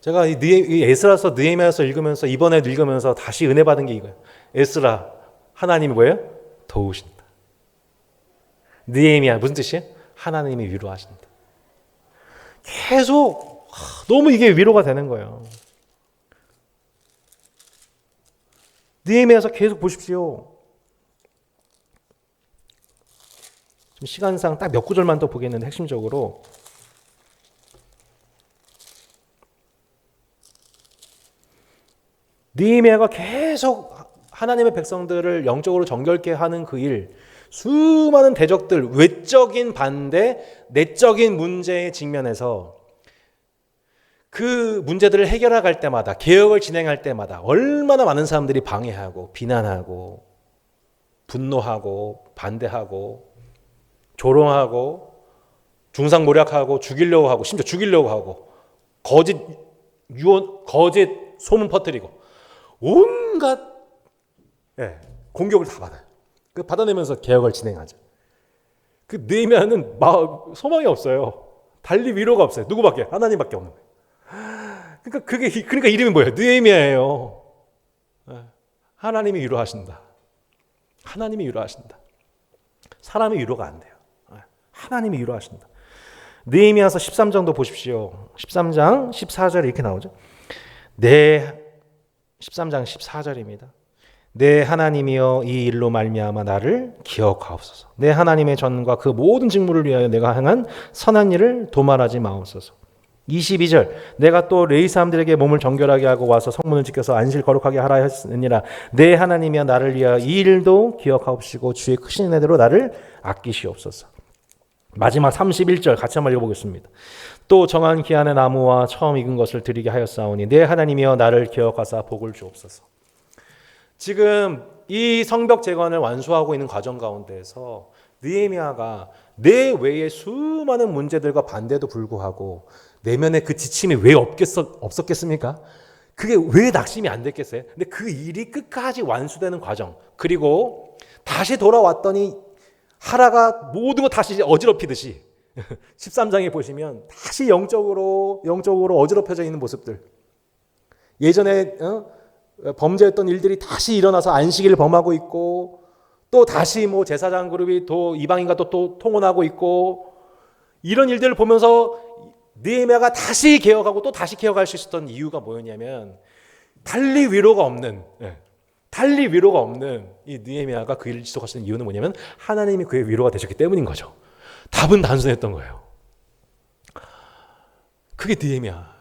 제가 이 에스라서 느헤미야서 읽으면서 이번에 읽으면서 다시 은혜 받은 게 이거예요. 에스라 하나님이 뭐예요? 도우신다. 느헤미야 무슨 뜻이에요? 하나님이 위로하신다. 계속 너무 이게 위로가 되는 거예요. 느헤미야서 계속 보십시오. 좀 시간상 딱 몇 구절만 더 보겠는데 핵심적으로 느헤미야가 계속 하나님의 백성들을 영적으로 정결케 하는 그 일, 수많은 대적들, 외적인 반대, 내적인 문제에 직면해서 그 문제들을 해결할 때마다, 개혁을 진행할 때마다 얼마나 많은 사람들이 방해하고 비난하고 분노하고 반대하고 조롱하고 중상모략하고 죽이려고 하고 심지어 죽이려고 하고 거짓 소문 퍼뜨리고 온갖 공격을 다 받아요. 그 받아내면서 개혁을 진행하죠. 그 느헤미야는 소망이 없어요. 달리 위로가 없어요. 누구밖에? 하나님밖에 없는 거예요. 그러니까 이름이 뭐예요? 느헤미야예요. 하나님이 위로하신다. 하나님이 위로하신다. 사람의 위로가 안 돼요. 하나님이 위로하신다. 느헤미야서 13장도 보십시오. 13장 14절 이렇게 나오죠. 13장 14절입니다. 내 하나님이여 이 일로 말미암아 나를 기억하옵소서. 내 하나님의 전과 그 모든 직무를 위하여 내가 행한 선한 일을 도말하지 마옵소서. 22절 내가 또 레위 사람들에게 몸을 정결하게 하고 와서 성문을 지켜서 안식을 거룩하게 하라 했느니라. 내 하나님이여 나를 위하여 이 일도 기억하옵시고 주의 크신 은혜대로 나를 아끼시옵소서. 마지막 31절 같이 한번 읽어보겠습니다. 또 정한 기한의 나무와 처음 익은 것을 드리게 하였사오니 내 하나님이여 나를 기억하사 복을 주옵소서. 지금 이 성벽 재건을 완수하고 있는 과정 가운데에서 느헤미야가 내 외에 수많은 문제들과 반대도 불구하고 내면에 그 지침이 왜 없었겠습니까? 그게 왜 낙심이 안 됐겠어요? 근데 그 일이 끝까지 완수되는 과정, 그리고 다시 돌아왔더니 하라가 모든 거 다시 어지럽히듯이 13장에 보시면 다시 영적으로 어지럽혀져 있는 모습들, 예전에 범죄했던 일들이 다시 일어나서 안식일을 범하고 있고, 또 다시 뭐 제사장 그룹이 또 이방인과 또 통혼하고 있고, 이런 일들을 보면서 느헤미야가 다시 개혁하고 또 다시 개혁할 수 있었던 이유가 뭐였냐면, 달리 위로가 없는 이 느헤미야가 그 일을 지속할 수 있는 이유는 뭐냐면, 하나님이 그의 위로가 되셨기 때문인 거죠. 답은 단순했던 거예요. 그게 느헤미야.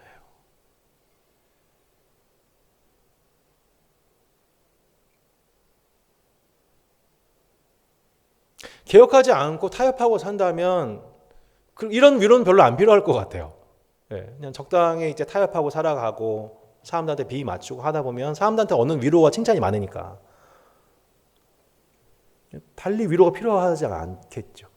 개혁하지 않고 타협하고 산다면 이런 위로는 별로 안 필요할 것 같아요. 그냥 적당히 이제 타협하고 살아가고 사람들한테 비위 맞추고 하다 보면 사람들한테 얻는 위로와 칭찬이 많으니까 달리 위로가 필요하지 않겠죠.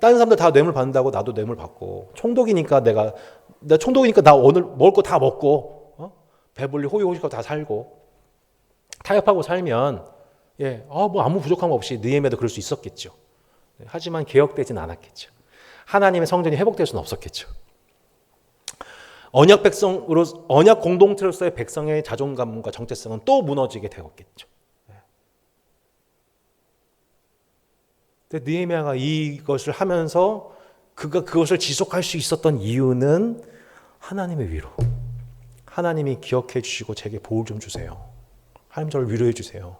다른 사람들 다 뇌물 받는다고 나도 뇌물 받고, 총독이니까 내가 나 오늘 먹을 거 다 먹고 배불리 호의호식하고 다 살고, 타협하고 살면 뭐 아무 부족함 없이 느헤미야도 그럴 수 있었겠죠. 하지만 개혁되진 않았겠죠. 하나님의 성전이 회복될 수는 없었겠죠. 언약 공동체로서의 백성의 자존감과 정체성은 또 무너지게 되었겠죠. 근데 느헤미야가 이것을 하면서 그것을 지속할 수 있었던 이유는 하나님의 위로. 하나님이 기억해 주시고 제게 복을 좀 주세요. 하나님 저를 위로해 주세요.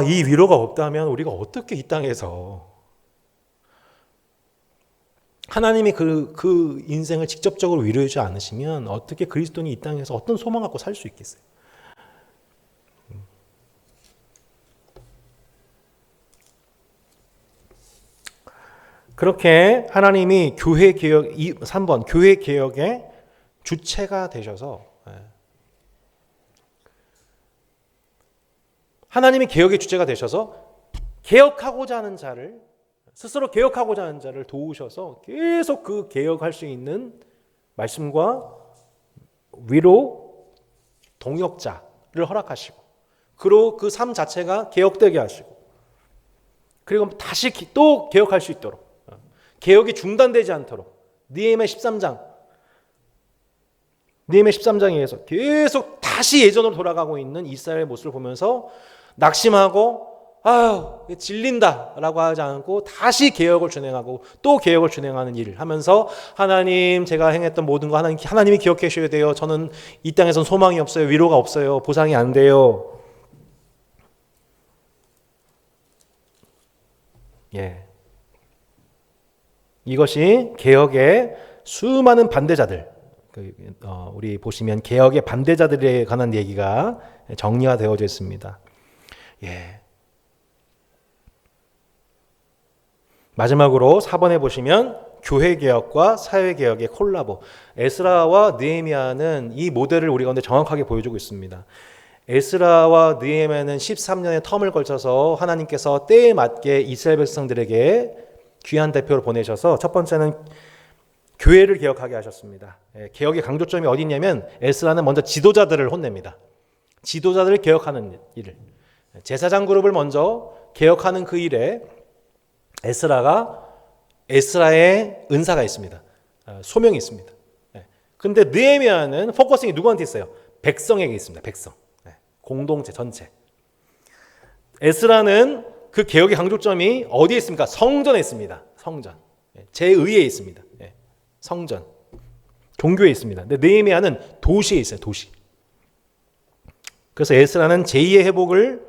이 위로가 없다면 우리가 어떻게 이 땅에서 하나님이 그 인생을 직접적으로 위로해 주지 않으시면 어떻게 그리스도인이 이 땅에서 어떤 소망 갖고 살 수 있겠어요? 그렇게 하나님이 교회 개혁, 3번 교회 개혁의 주체가 되셔서, 하나님이 개혁의 주체가 되셔서 개혁하고자 하는 자를, 스스로 개혁하고자 하는 자를 도우셔서 계속 그 개혁할 수 있는 말씀과 위로, 동역자를 허락하시고, 그리고 그 삶 자체가 개혁되게 하시고, 그리고 다시 또 개혁할 수 있도록, 개혁이 중단되지 않도록 느헤미야 13장에 의해서 계속 다시 예전으로 돌아가고 있는 이스라엘의 모습을 보면서 낙심하고 질린다라고 하지 않고 다시 개혁을 진행하고 또 개혁을 진행하는 일을 하면서, 하나님 제가 행했던 모든 거 하나님이 기억해 주셔야 돼요. 저는 이 땅에선 소망이 없어요. 위로가 없어요. 보상이 안 돼요. 이것이 개혁의 수많은 반대자들, 우리 보시면 개혁의 반대자들에 관한 얘기가 정리가 되어져 있습니다. 마지막으로 4번에 보시면 교회 개혁과 사회 개혁의 콜라보. 에스라와 느헤미야는 이 모델을 우리 가운데 정확하게 보여주고 있습니다. 에스라와 느헤미야는 13년의 텀을 걸쳐서 하나님께서 때에 맞게 이스라엘 백성들에게 귀한 대표를 보내셔서 첫 번째는 교회를 개혁하게 하셨습니다. 개혁의 강조점이 어디 있냐면, 에스라는 먼저 지도자들을 혼냅니다. 지도자들을 개혁하는 일을, 제사장 그룹을 먼저 개혁하는 그 일에 에스라의 은사가 있습니다. 소명이 있습니다. 그런데 느헤미야는 포커싱이 누구한테 있어요? 백성에게 있습니다. 백성, 공동체 전체. 에스라는 그 개혁의 강조점이 어디에 있습니까? 성전에 있습니다. 성전, 제의에 있습니다. 성전, 종교에 있습니다. 근데 느헤미야는 도시에 있어요. 도시. 그래서 에스라는 제2의 회복을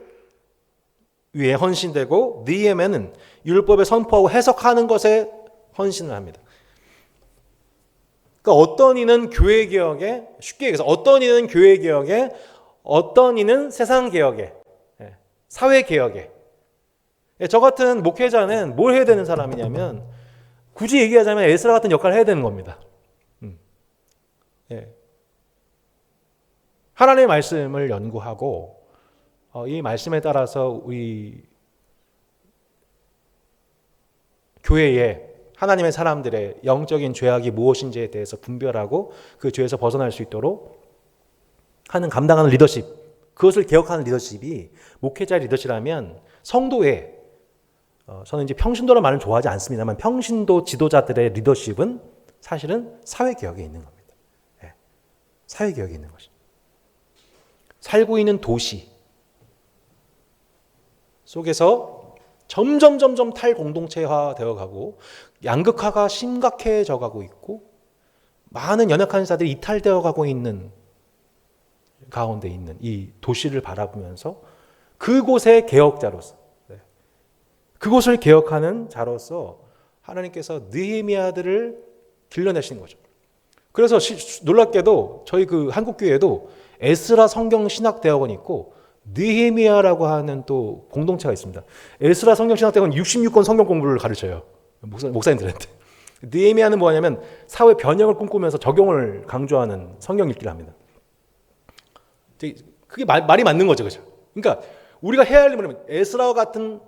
위해 헌신되고, 느헤미야는 율법을 선포하고 해석하는 것에 헌신을 합니다. 그러니까 어떤 이는 교회 개혁에, 쉽게 얘기해서 어떤 이는 교회 개혁에, 어떤 이는 세상 개혁에, 사회 개혁에. 저 같은 목회자는 뭘 해야 되는 사람이냐면, 굳이 얘기하자면 에스라 같은 역할을 해야 되는 겁니다. 하나님의 말씀을 연구하고, 이 말씀에 따라서 우리 교회에 하나님의 사람들의 영적인 죄악이 무엇인지에 대해서 분별하고 그 죄에서 벗어날 수 있도록 하는 감당하는 리더십, 그것을 개혁하는 리더십이 목회자 리더십이라면 성도의 저는 이제 평신도라는 말은 좋아하지 않습니다만 평신도 지도자들의 리더십은 사실은 사회개혁에 있는 겁니다. 네. 사회개혁에 있는 것이죠. 살고 있는 도시 속에서 점점 탈공동체화 되어가고 양극화가 심각해져 가고 있고 많은 연약한 자들이 이탈되어 가고 있는 가운데 있는 이 도시를 바라보면서 그곳의 개혁자로서 그곳을 개혁하는 자로서 하나님께서 느헤미야들을 길러내신 거죠. 그래서 놀랍게도 저희 그 한국교회에도 에스라 성경 신학 대학원이 있고 느헤미야라고 하는 또 공동체가 있습니다. 에스라 성경 신학 대학원 66권 성경 공부를 가르쳐요. 목사님들한테. 느헤미야는 뭐냐면 사회 변형을 꿈꾸면서 적용을 강조하는 성경 읽기를 합니다. 그게 말이 맞는 거죠, 그죠? 그러니까 우리가 해야 할 일은 에스라와 같은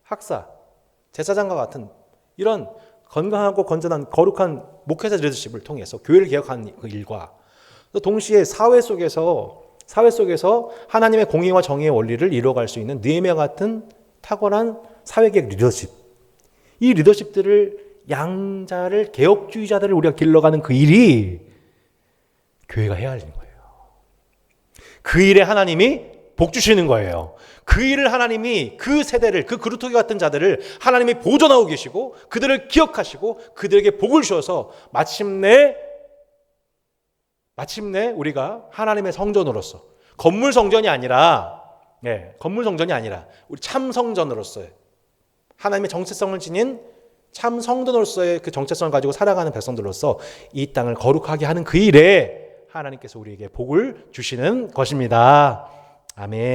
학사, 제사장과 같은 이런 건강하고 건전한 거룩한 목회자 리더십을 통해서 교회를 개혁하는 그 일과 또 동시에 사회 속에서 하나님의 공의와 정의의 원리를 이루어갈 수 있는 느헤미야 같은 탁월한 사회개혁 리더십, 이 리더십들을 양자를 개혁주의자들을 우리가 길러가는 그 일이 교회가 해야 할 일인 거예요. 그 일에 하나님이 복 주시는 거예요. 그 일을 하나님이 그 세대를 그 그루터기 같은 자들을 하나님이 보존하고 계시고 그들을 기억하시고 그들에게 복을 주셔서 마침내 우리가 하나님의 성전으로서 건물 성전이 아니라 우리 참 성전으로서의 하나님의 정체성을 지닌 참 성전으로서의 그 정체성을 가지고 살아가는 백성들로서 이 땅을 거룩하게 하는 그 일에 하나님께서 우리에게 복을 주시는 것입니다. 아멘.